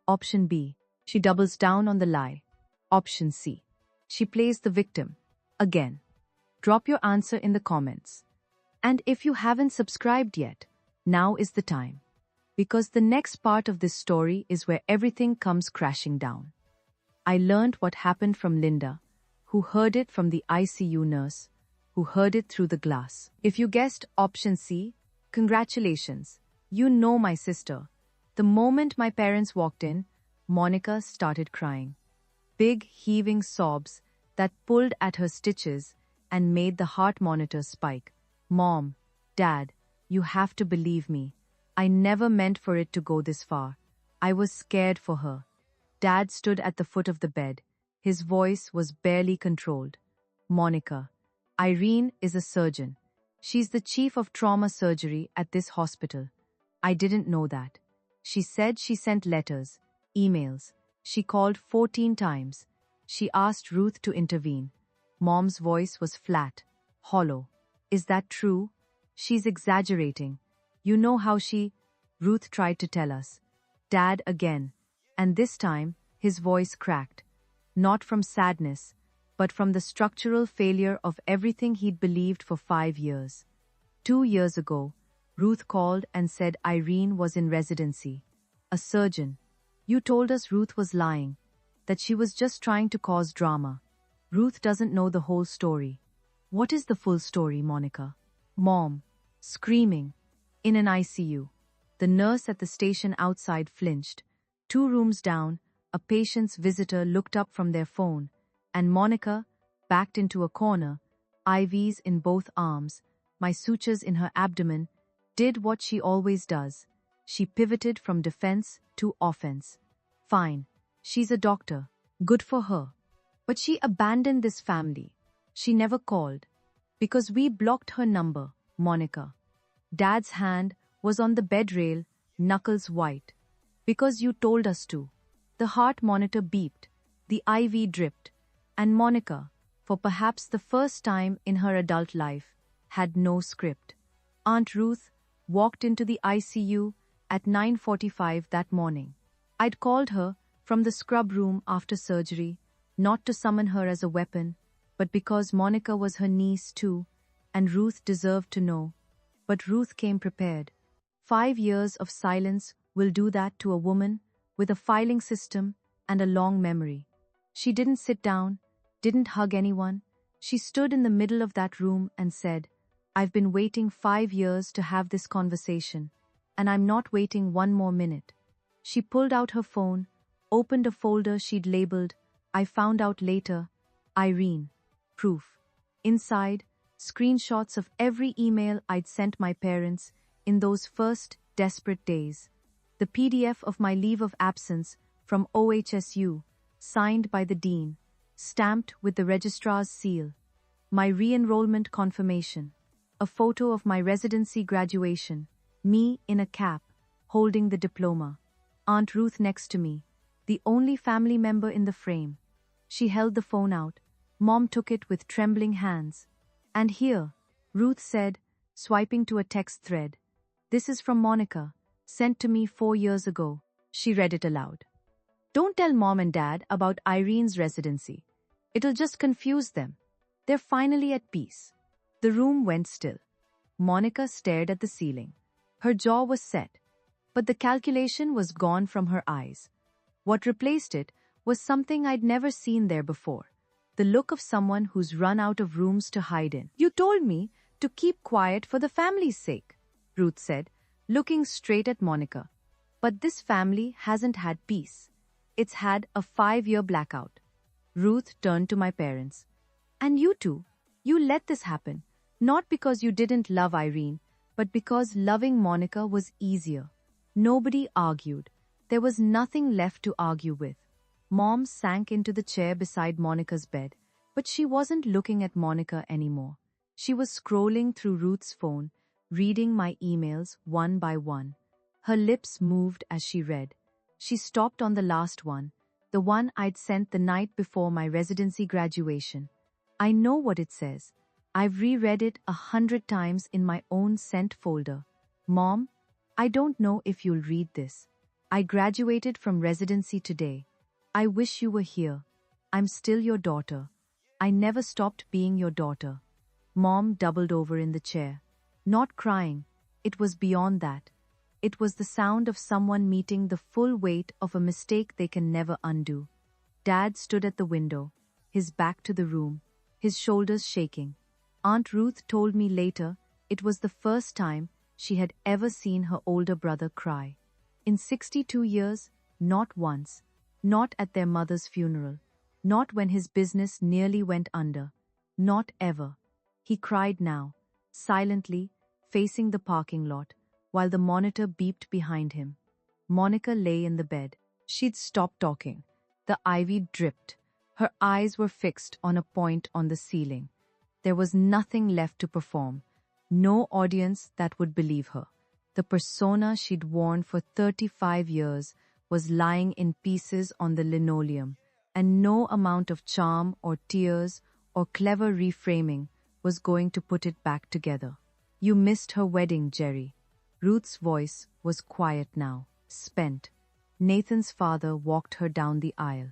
Option B, she doubles down on the lie. Option C, she plays the victim. Again. Drop your answer in the comments. And if you haven't subscribed yet, now is the time. Because the next part of this story is where everything comes crashing down. I learned what happened from Linda, who heard it from the ICU nurse, who heard it through the glass. If you guessed option C, congratulations. You know my sister. The moment my parents walked in, Monica started crying. Big heaving sobs that pulled at her stitches and made the heart monitor spike. Mom, Dad, you have to believe me. I never meant for it to go this far. I was scared for her. Dad stood at the foot of the bed. His voice was barely controlled. Monica, Irene is a surgeon. She's the chief of trauma surgery at this hospital. I didn't know that. She said she sent letters, emails. She called 14 times. She asked Ruth to intervene. Mom's voice was flat, hollow. Is that true? She's exaggerating. You know how Ruth tried to tell us. Dad again. And this time, his voice cracked. Not from sadness, but from the structural failure of everything he'd believed for 5 years. 2 years ago, Ruth called and said Irene was in residency. A surgeon. You told us Ruth was lying. that she was just trying to cause drama. Ruth doesn't know the whole story. What is the full story, Monica? Mom, screaming, in an ICU. The nurse at the station outside flinched. 2 rooms down, a patient's visitor looked up from their phone, and Monica, backed into a corner, IVs in both arms, my sutures in her abdomen, did what she always does. She pivoted from defense to offense. Fine, she's a doctor. Good for her. But she abandoned this family. She never called. Because we blocked her number, Monica. Dad's hand was on the bed rail, knuckles white. Because you told us to. The heart monitor beeped. The IV dripped. And Monica, for perhaps the first time in her adult life, had no script. Aunt Ruth walked into the ICU at 9:45 that morning. I'd called her from the scrub room after surgery, not to summon her as a weapon, but because Monica was her niece too, and Ruth deserved to know. But Ruth came prepared. 5 years of silence will do that to a woman with a filing system and a long memory. She didn't sit down, didn't hug anyone. She stood in the middle of that room and said, I've been waiting 5 years to have this conversation, and I'm not waiting 1 more minute. She pulled out her phone, opened a folder she'd labeled, I found out later, Irene. Proof. Inside, screenshots of every email I'd sent my parents in those first desperate days. The PDF of my leave of absence from OHSU, signed by the dean, stamped with the registrar's seal. My re-enrollment confirmation. A photo of my residency graduation, me in a cap, holding the diploma. Aunt Ruth next to me, the only family member in the frame. She held the phone out. Mom took it with trembling hands. And here, Ruth said, swiping to a text thread. This is from Monica, sent to me 4 years ago. She read it aloud. Don't tell Mom and Dad about Irene's residency. It'll just confuse them. They're finally at peace. The room went still. Monica stared at the ceiling. Her jaw was set, but the calculation was gone from her eyes. What replaced it was something I'd never seen there before. The look of someone who's run out of rooms to hide in. You told me to keep quiet for the family's sake, Ruth said, looking straight at Monica. But this family hasn't had peace. It's had a 5-year blackout. Ruth turned to my parents. And you too. You let this happen. Not because you didn't love Irene, but because loving Monica was easier. Nobody argued. There was nothing left to argue with. Mom sank into the chair beside Monica's bed, but she wasn't looking at Monica anymore. She was scrolling through Ruth's phone, reading my emails one by one. Her lips moved as she read. She stopped on the last one, the one I'd sent the night before my residency graduation. I know what it says. I've reread it 100 times in my own sent folder. Mom, I don't know if you'll read this. I graduated from residency today. I wish you were here. I'm still your daughter. I never stopped being your daughter. Mom doubled over in the chair. Not crying. It was beyond that. It was the sound of someone meeting the full weight of a mistake they can never undo. Dad stood at the window, his back to the room, his shoulders shaking. Aunt Ruth told me later it was the first time she had ever seen her older brother cry. In 62 years, not once. Not at their mother's funeral. Not when his business nearly went under. Not ever. He cried now, silently, facing the parking lot, while the monitor beeped behind him. Monica lay in the bed. She'd stopped talking. The ivy dripped. Her eyes were fixed on a point on the ceiling. There was nothing left to perform. No audience that would believe her. The persona she'd worn for 35 years was lying in pieces on the linoleum, and no amount of charm or tears or clever reframing was going to put it back together. You missed her wedding, Jerry. Ruth's voice was quiet now, spent. Nathan's father walked her down the aisle.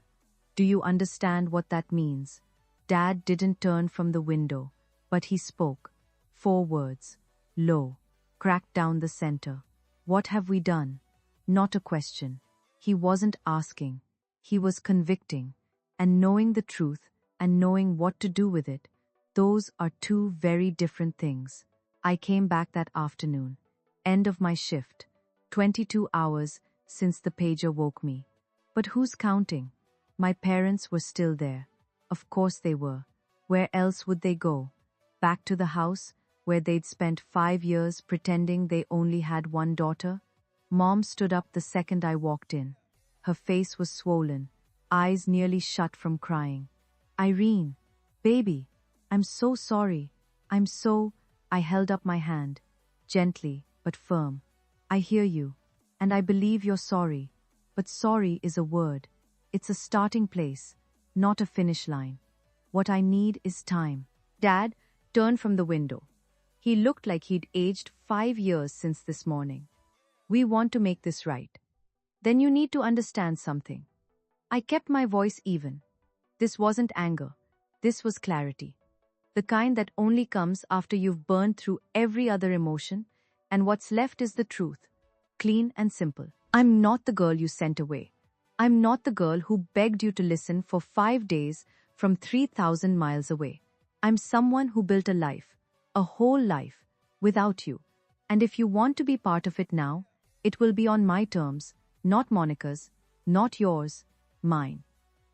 Do you understand what that means? Dad didn't turn from the window, but he spoke. 4 words. Low. Cracked down the center. What have we done? Not a question. He wasn't asking. He was convicting, and knowing the truth and knowing what to do with it, those are two very different things. I came back that afternoon. End of my shift. 22 hours since the pager woke me. But who's counting? My parents were still there. Of course they were. Where else would they go? Back to the house where they'd spent 5 years pretending they only had one daughter? Mom stood up the second I walked in. Her face was swollen, eyes nearly shut from crying. Irene, baby, I'm so sorry. I held up my hand, gently but firm. I hear you, and I believe you're sorry. But sorry is a word. It's a starting place, not a finish line. What I need is time. Dad turned from the window. He looked like he'd aged 5 years since this morning. We want to make this right. Then you need to understand something. I kept my voice even. This wasn't anger. This was clarity. The kind that only comes after you've burned through every other emotion, and what's left is the truth. Clean and simple. I'm not the girl you sent away. I'm not the girl who begged you to listen for 5 days from 3,000 miles away. I'm someone who built a life, a whole life, without you. And if you want to be part of it now, it will be on my terms, not Monica's, not yours, mine.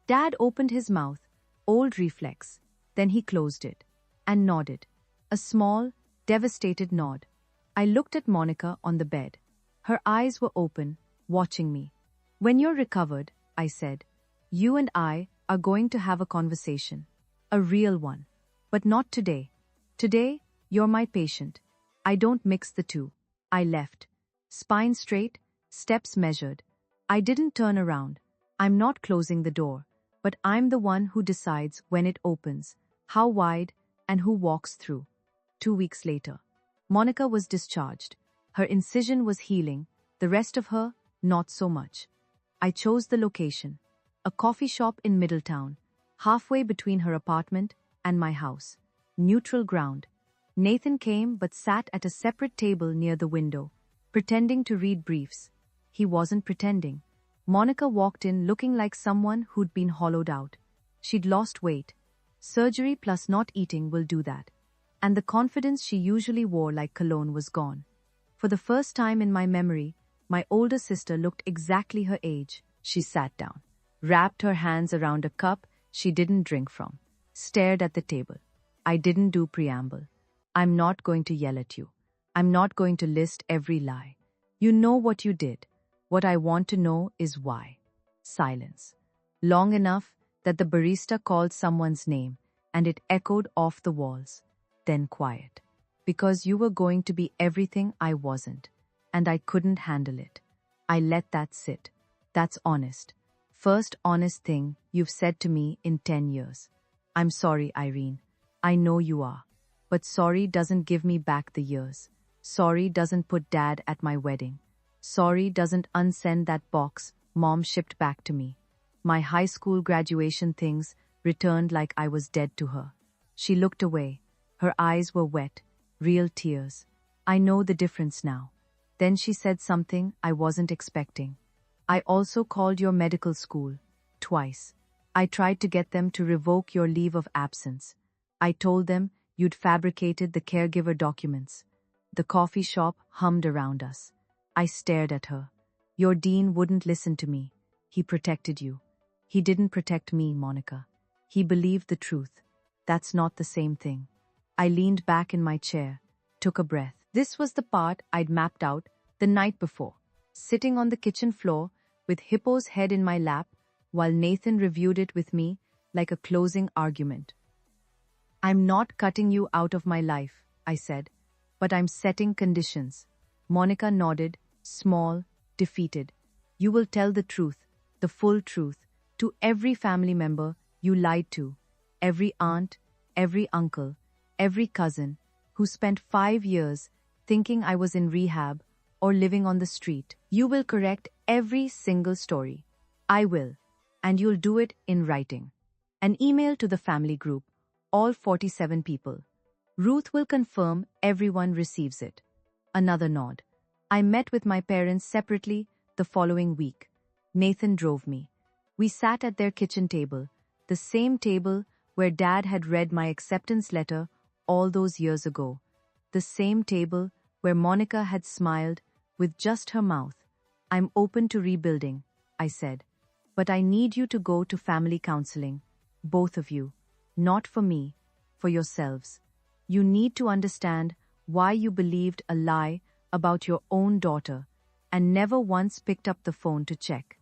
Dad opened his mouth, old reflex, then he closed it, and nodded. A small, devastated nod. I looked at Monica on the bed. Her eyes were open, watching me. When you're recovered, I said, you and I are going to have a conversation. A real one. But not today. Today, you're my patient. I don't mix the two. I left. Spine straight, steps measured. I didn't turn around. I'm not closing the door, but I'm the one who decides when it opens, how wide, and who walks through. 2 weeks later, Monica was discharged. Her incision was healing, the rest of her, not so much. I chose the location, a coffee shop in Middletown, halfway between her apartment and my house. Neutral ground. Nathan came but sat at a separate table near the window, pretending to read briefs. He wasn't pretending. Monica walked in looking like someone who'd been hollowed out. She'd lost weight. Surgery plus not eating will do that. And the confidence she usually wore like cologne was gone. For the first time in my memory, my older sister looked exactly her age. She sat down, wrapped her hands around a cup she didn't drink from, stared at the table. I didn't do preamble. I'm not going to yell at you. I'm not going to list every lie. You know what you did. What I want to know is why. Silence. Long enough that the barista called someone's name and it echoed off the walls. Then quiet. Because you were going to be everything I wasn't, and I couldn't handle it. I let that sit. That's honest. First honest thing you've said to me in 10 years. I'm sorry, Irene. I know you are. But sorry doesn't give me back the years. Sorry doesn't put Dad at my wedding. Sorry doesn't unsend that box Mom shipped back to me. My high school graduation things returned like I was dead to her. She looked away. Her eyes were wet, real tears. I know the difference now. Then she said something I wasn't expecting. I also called your medical school. Twice. I tried to get them to revoke your leave of absence. I told them you'd fabricated the caregiver documents. The coffee shop hummed around us. I stared at her. Your dean wouldn't listen to me. He protected you. He didn't protect me, Monica. He believed the truth. That's not the same thing. I leaned back in my chair, took a breath. This was the part I'd mapped out the night before, sitting on the kitchen floor with Hippo's head in my lap while Nathan reviewed it with me like a closing argument. I'm not cutting you out of my life, I said, but I'm setting conditions. Monica nodded, small, defeated. You will tell the truth, the full truth, to every family member you lied to, every aunt, every uncle, every cousin who spent 5 years thinking I was in rehab or living on the street. You will correct every single story. I will, and you'll do it in writing. An email to the family group, all 47 people. Ruth will confirm everyone receives it. Another nod. I met with my parents separately the following week. Nathan drove me. We sat at their kitchen table, the same table where Dad had read my acceptance letter all those years ago. The same table where Monica had smiled with just her mouth. "I'm open to rebuilding," I said. "But I need you to go to family counseling. Both of you. Not for me, for yourselves. You need to understand why you believed a lie about your own daughter and never once picked up the phone to check."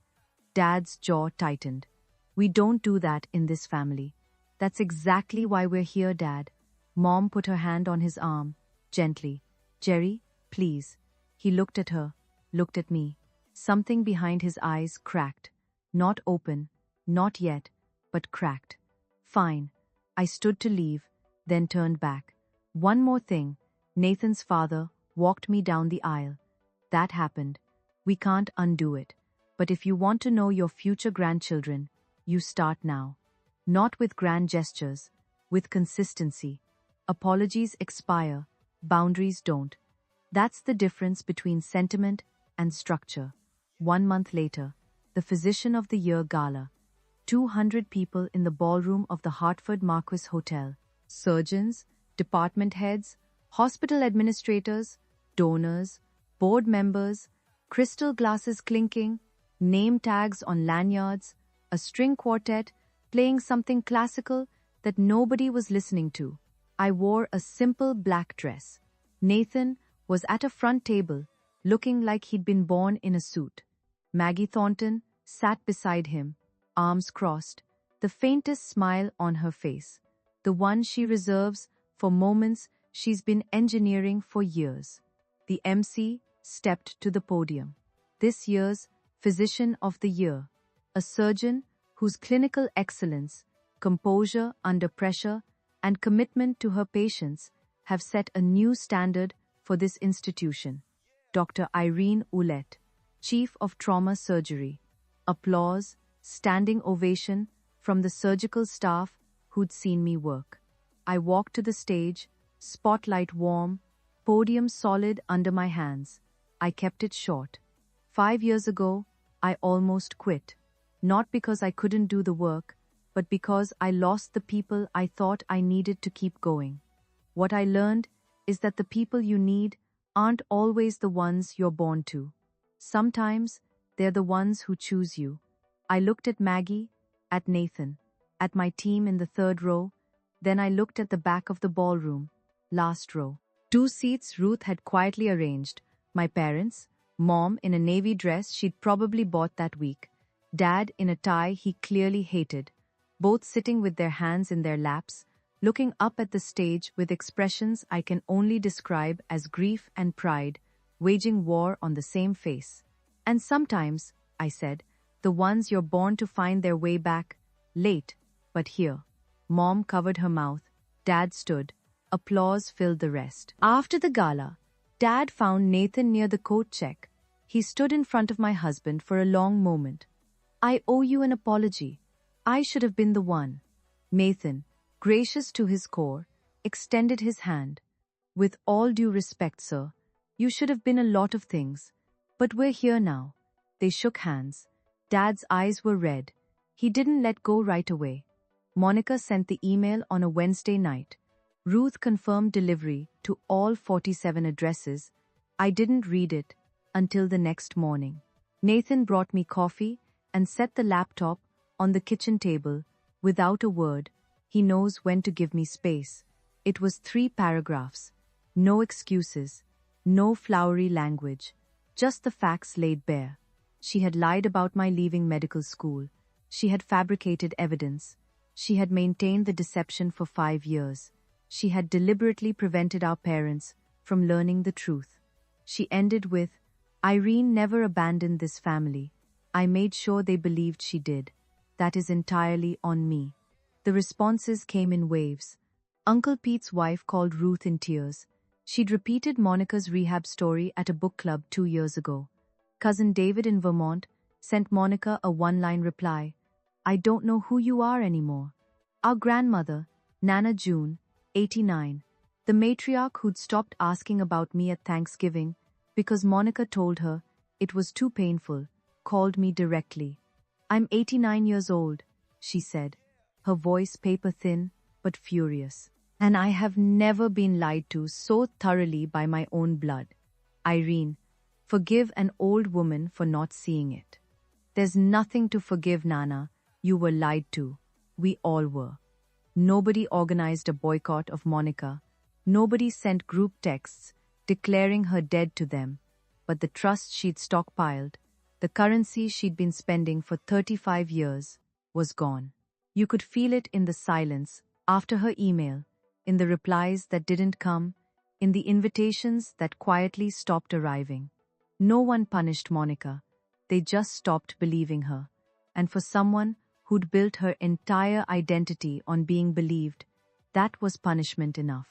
Dad's jaw tightened. "We don't do that in this family." "That's exactly why we're here, Dad." Mom put her hand on his arm, gently. "Jerry, please." He looked at her, looked at me. Something behind his eyes cracked. Not open, not yet, but cracked. "Fine." I stood to leave, then turned back. "One more thing." Nathan's father walked me down the aisle. "That happened. We can't undo it. But if you want to know your future grandchildren, you start now. Not with grand gestures, with consistency. Apologies expire, boundaries don't. That's the difference between sentiment and structure." 1 month later, the Physician of the Year Gala. 200 people in the ballroom of the Hartford Marquis Hotel. Surgeons, department heads, hospital administrators, donors, board members, crystal glasses clinking, name tags on lanyards, a string quartet playing something classical that nobody was listening to. I wore a simple black dress. Nathan was at a front table, looking like he'd been born in a suit. Maggie Thornton sat beside him, arms crossed, the faintest smile on her face, the one she reserves for moments she's been engineering for years. The MC stepped to the podium. This year's Physician of the Year, a surgeon whose clinical excellence, composure under pressure, and commitment to her patients have set a new standard for this institution. Dr. Irene Ouellette, Chief of Trauma Surgery. Applause, standing ovation from the surgical staff who'd seen me work. I walked to the stage, spotlight warm, podium solid under my hands. I kept it short. 5 years ago, I almost quit. Not because I couldn't do the work, but because I lost the people I thought I needed to keep going. What I learned is that the people you need aren't always the ones you're born to. Sometimes they're the ones who choose you. I looked at Maggie, at Nathan, at my team in the 3rd row, then I looked at the back of the ballroom, last row. 2 seats Ruth had quietly arranged. My parents, Mom in a navy dress she'd probably bought that week, Dad in a tie he clearly hated, both sitting with their hands in their laps, looking up at the stage with expressions I can only describe as grief and pride, waging war on the same face. "And sometimes," I said, "the ones you're born to find their way back, late, but here." Mom covered her mouth. Dad stood. Applause filled the rest. After the gala, Dad found Nathan near the coat check. He stood in front of my husband for a long moment. "I owe you an apology. I should have been the one." Nathan, gracious to his core, extended his hand. "With all due respect, sir, you should have been a lot of things. But we're here now." They shook hands. Dad's eyes were red. He didn't let go right away. Monica sent the email on a Wednesday night. Ruth confirmed delivery to all 47 addresses. I didn't read it until the next morning. Nathan brought me coffee and set the laptop on the kitchen table. Without a word, he knows when to give me space. It was 3 paragraphs. No excuses, no flowery language, just the facts laid bare. She had lied about my leaving medical school. She had fabricated evidence. She had maintained the deception for 5 years. She had deliberately prevented our parents from learning the truth. She ended with, "Irene never abandoned this family. I made sure they believed she did. That is entirely on me." The responses came in waves. Uncle Pete's wife called Ruth in tears. She'd repeated Monica's rehab story at a book club 2 years ago. Cousin David in Vermont sent Monica a one-line reply, "I don't know who you are anymore." Our grandmother, Nana June, 89, the matriarch who'd stopped asking about me at Thanksgiving because Monica told her it was too painful, called me directly. I'm 89 years old, she said, her voice paper-thin but furious. And I have never been lied to so thoroughly by my own blood. Irene, forgive an old woman for not seeing it. There's nothing to forgive, Nana. You were lied to. We all were. Nobody organized a boycott of Monica. Nobody sent group texts declaring her dead to them. But the trust she'd stockpiled, the currency she'd been spending for 35 years, was gone. You could feel it in the silence after her email, in the replies that didn't come, in the invitations that quietly stopped arriving. No one punished Monica. They just stopped believing her. And for someone who'd built her entire identity on being believed, that was punishment enough.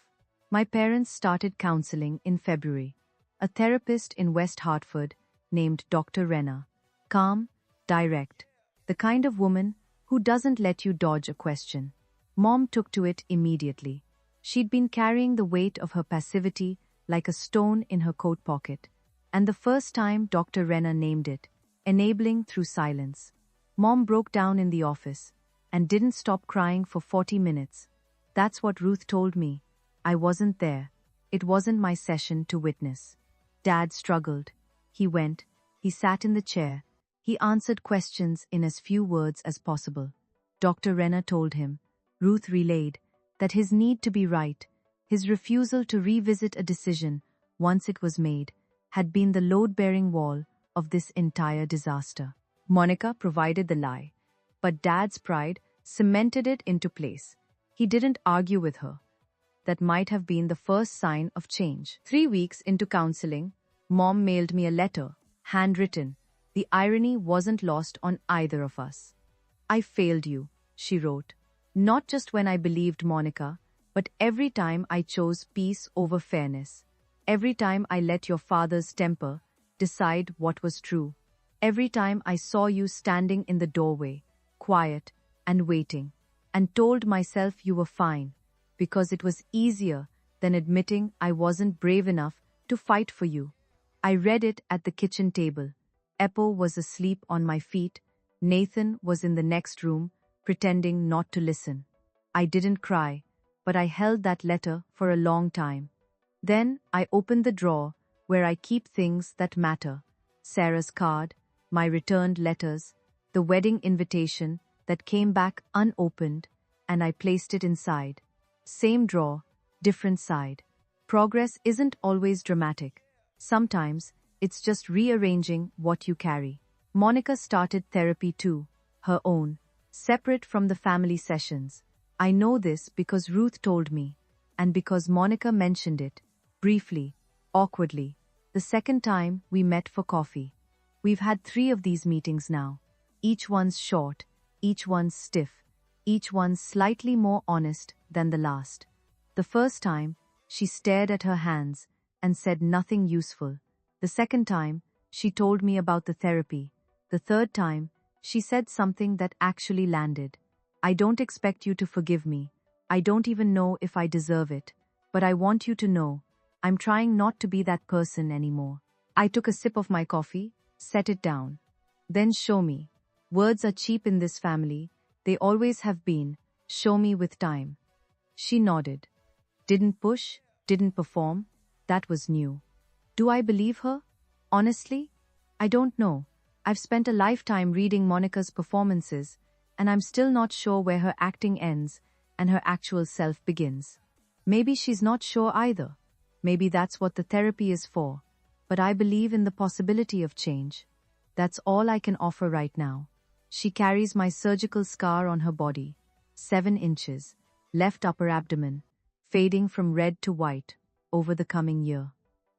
My parents started counseling in February. A therapist in West Hartford named Dr. Renner. Calm, direct, the kind of woman who doesn't let you dodge a question. Mom took to it immediately. She'd been carrying the weight of her passivity like a stone in her coat pocket. And the first time Dr. Renner named it, enabling through silence, Mom broke down in the office and didn't stop crying for 40 minutes. That's what Ruth told me. I wasn't there. It wasn't my session to witness. Dad struggled. He went. He sat in the chair. He answered questions in as few words as possible. Dr. Renner told him. Ruth relayed that his need to be right, his refusal to revisit a decision once it was made, had been the load-bearing wall of this entire disaster. Monica provided the lie, but Dad's pride cemented it into place. He didn't argue with her. That might have been the first sign of change. 3 weeks into counseling, Mom mailed me a letter, handwritten. The irony wasn't lost on either of us. I failed you, she wrote. Not just when I believed Monica, but every time I chose peace over fairness. Every time I let your father's temper decide what was true. Every time I saw you standing in the doorway, quiet and waiting, and told myself you were fine, because it was easier than admitting I wasn't brave enough to fight for you. I read it at the kitchen table. Eppo was asleep on my feet. Nathan was in the next room, pretending not to listen. I didn't cry, but I held that letter for a long time. Then I opened the drawer where I keep things that matter. Sarah's card, my returned letters, the wedding invitation that came back unopened, and I placed it inside. Same drawer, different side. Progress isn't always dramatic. Sometimes it's just rearranging what you carry. Monica started therapy too, her own, separate from the family sessions. I know this because Ruth told me, and because Monica mentioned it, briefly, awkwardly, the second time we met for coffee. We've had 3 of these meetings now. Each one's short, each one's stiff, each one's slightly more honest than the last. The first time, she stared at her hands and said nothing useful. The second time, she told me about the therapy. The third time, she said something that actually landed. I don't expect you to forgive me. I don't even know if I deserve it. But I want you to know, I'm trying not to be that person anymore. I took a sip of my coffee, set it down. Then show me. Words are cheap in this family. They always have been. Show me with time. She nodded. Didn't push, didn't perform. That was new. Do I believe her? Honestly? I don't know. I've spent a lifetime reading Monica's performances, and I'm still not sure where her acting ends and her actual self begins. Maybe she's not sure either. Maybe that's what the therapy is for. But I believe in the possibility of change. That's all I can offer right now. She carries my surgical scar on her body, 7 inches, left upper abdomen, fading from red to white over the coming year.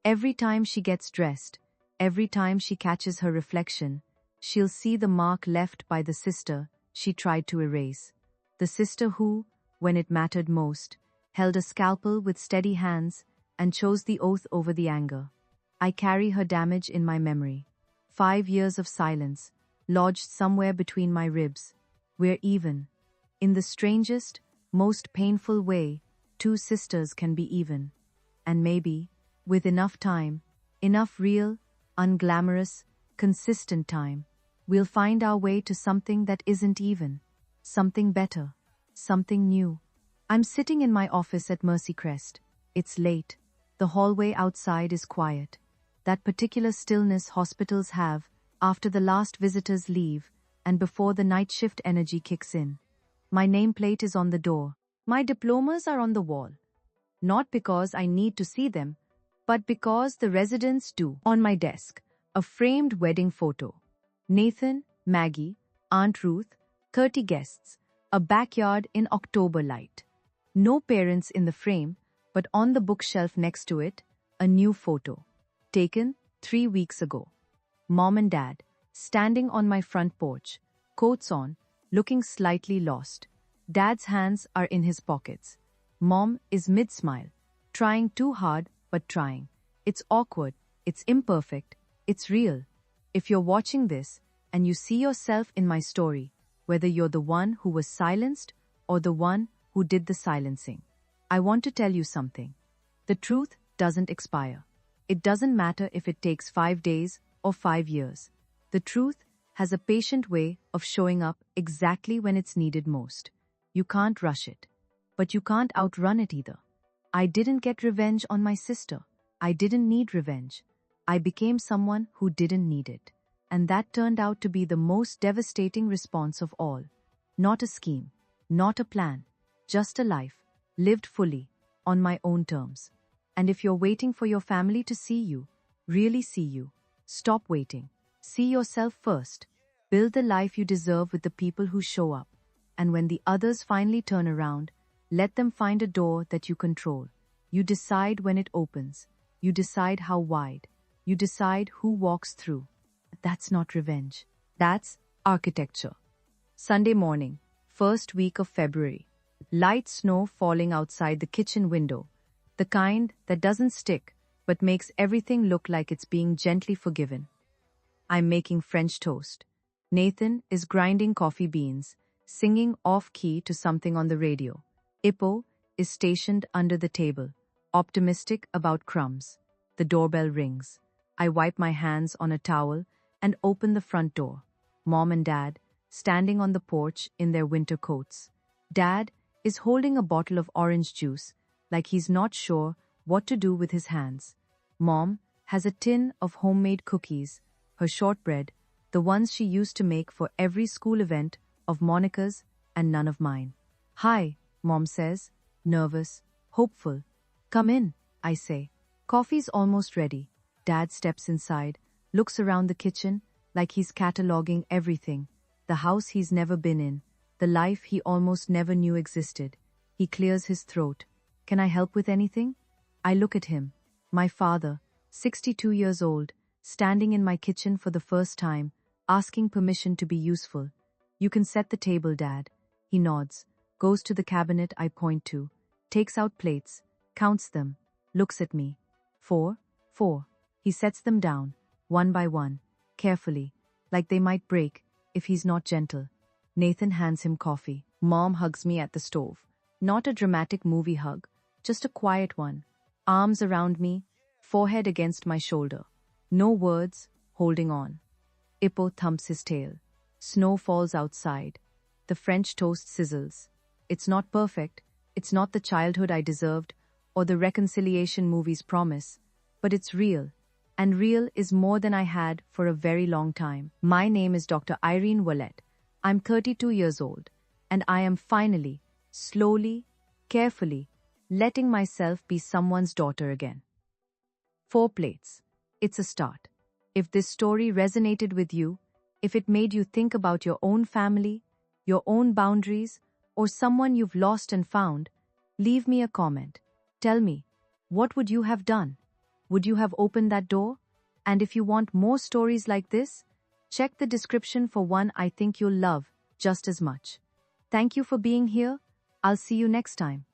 Every time she gets dressed, every time she catches her reflection, she'll see the mark left by the sister she tried to erase. The sister who, when it mattered most, held a scalpel with steady hands and chose the oath over the anger. I carry her damage in my memory. 5 years of silence, lodged somewhere between my ribs. We're even. In the strangest, most painful way, 2 sisters can be even. And maybe, with enough time, enough real, unglamorous, consistent time, we'll find our way to something that isn't even. Something better. Something new. I'm sitting in my office at Mercy Crest. It's late. The hallway outside is quiet. That particular stillness hospitals have after the last visitors leave and before the night shift energy kicks in. My nameplate is on the door. My diplomas are on the wall. Not because I need to see them, but because the residents do. On my desk, a framed wedding photo. Nathan, Maggie, Aunt Ruth, 30 guests, a backyard in October light. No parents in the frame, but on the bookshelf next to it, a new photo. Taken 3 weeks ago. Mom and Dad, standing on my front porch, coats on, looking slightly lost. Dad's hands are in his pockets. Mom is mid-smile, trying too hard but trying. It's awkward, it's imperfect, it's real. If you're watching this and you see yourself in my story, whether you're the one who was silenced or the one who did the silencing, I want to tell you something. The truth doesn't expire. It doesn't matter if it takes 5 days or 5 years. The truth has a patient way of showing up exactly when it's needed most. You can't rush it, but you can't outrun it either. I didn't get revenge on my sister. I didn't need revenge. I became someone who didn't need it. And that turned out to be the most devastating response of all. Not a scheme, not a plan, just a life, lived fully, on my own terms. And if you're waiting for your family to see you, really see you, stop waiting. See yourself first. Build the life you deserve with the people who show up. And when the others finally turn around, let them find a door that you control. You decide when it opens. You decide how wide. You decide who walks through. That's not revenge. That's architecture. Sunday morning, first week of February. Light snow falling outside the kitchen window. The kind that doesn't stick, but makes everything look like it's being gently forgiven. I'm making French toast. Nathan is grinding coffee beans, singing off-key to something on the radio. Ippo is stationed under the table, optimistic about crumbs. The doorbell rings. I wipe my hands on a towel and open the front door. Mom and Dad, standing on the porch in their winter coats. Dad is holding a bottle of orange juice, like he's not sure what to do with his hands. Mom has a tin of homemade cookies, her shortbread, the ones she used to make for every school event of Monica's and none of mine. Hi, Mom says, nervous, hopeful. Come in, I say. Coffee's almost ready. Dad steps inside, looks around the kitchen like he's cataloging everything, the house he's never been in, the life he almost never knew existed. He clears his throat. Can I help with anything? I look at him, my father, 62 years old, standing in my kitchen for the first time, asking permission to be useful. You can set the table, Dad. He nods, goes to the cabinet I point to, takes out plates, counts them, looks at me. 4. He sets them down, one by one, carefully, like they might break if he's not gentle. Nathan hands him coffee. Mom hugs me at the stove. Not a dramatic movie hug, just a quiet one. Arms around me, forehead against my shoulder. No words, holding on. Ippo thumps his tail. Snow falls outside. The French toast sizzles. It's not perfect. It's not the childhood I deserved or the reconciliation movies promise, but it's real. And real is more than I had for a very long time. My name is Dr. Irene Wallet. I'm 32 years old, and I am finally, slowly, carefully, letting myself be someone's daughter again. 4 plates. It's a start. If this story resonated with you, if it made you think about your own family, your own boundaries, or someone you've lost and found, leave me a comment. Tell me, what would you have done? Would you have opened that door? And if you want more stories like this, check the description for one I think you'll love just as much. Thank you for being here. I'll see you next time.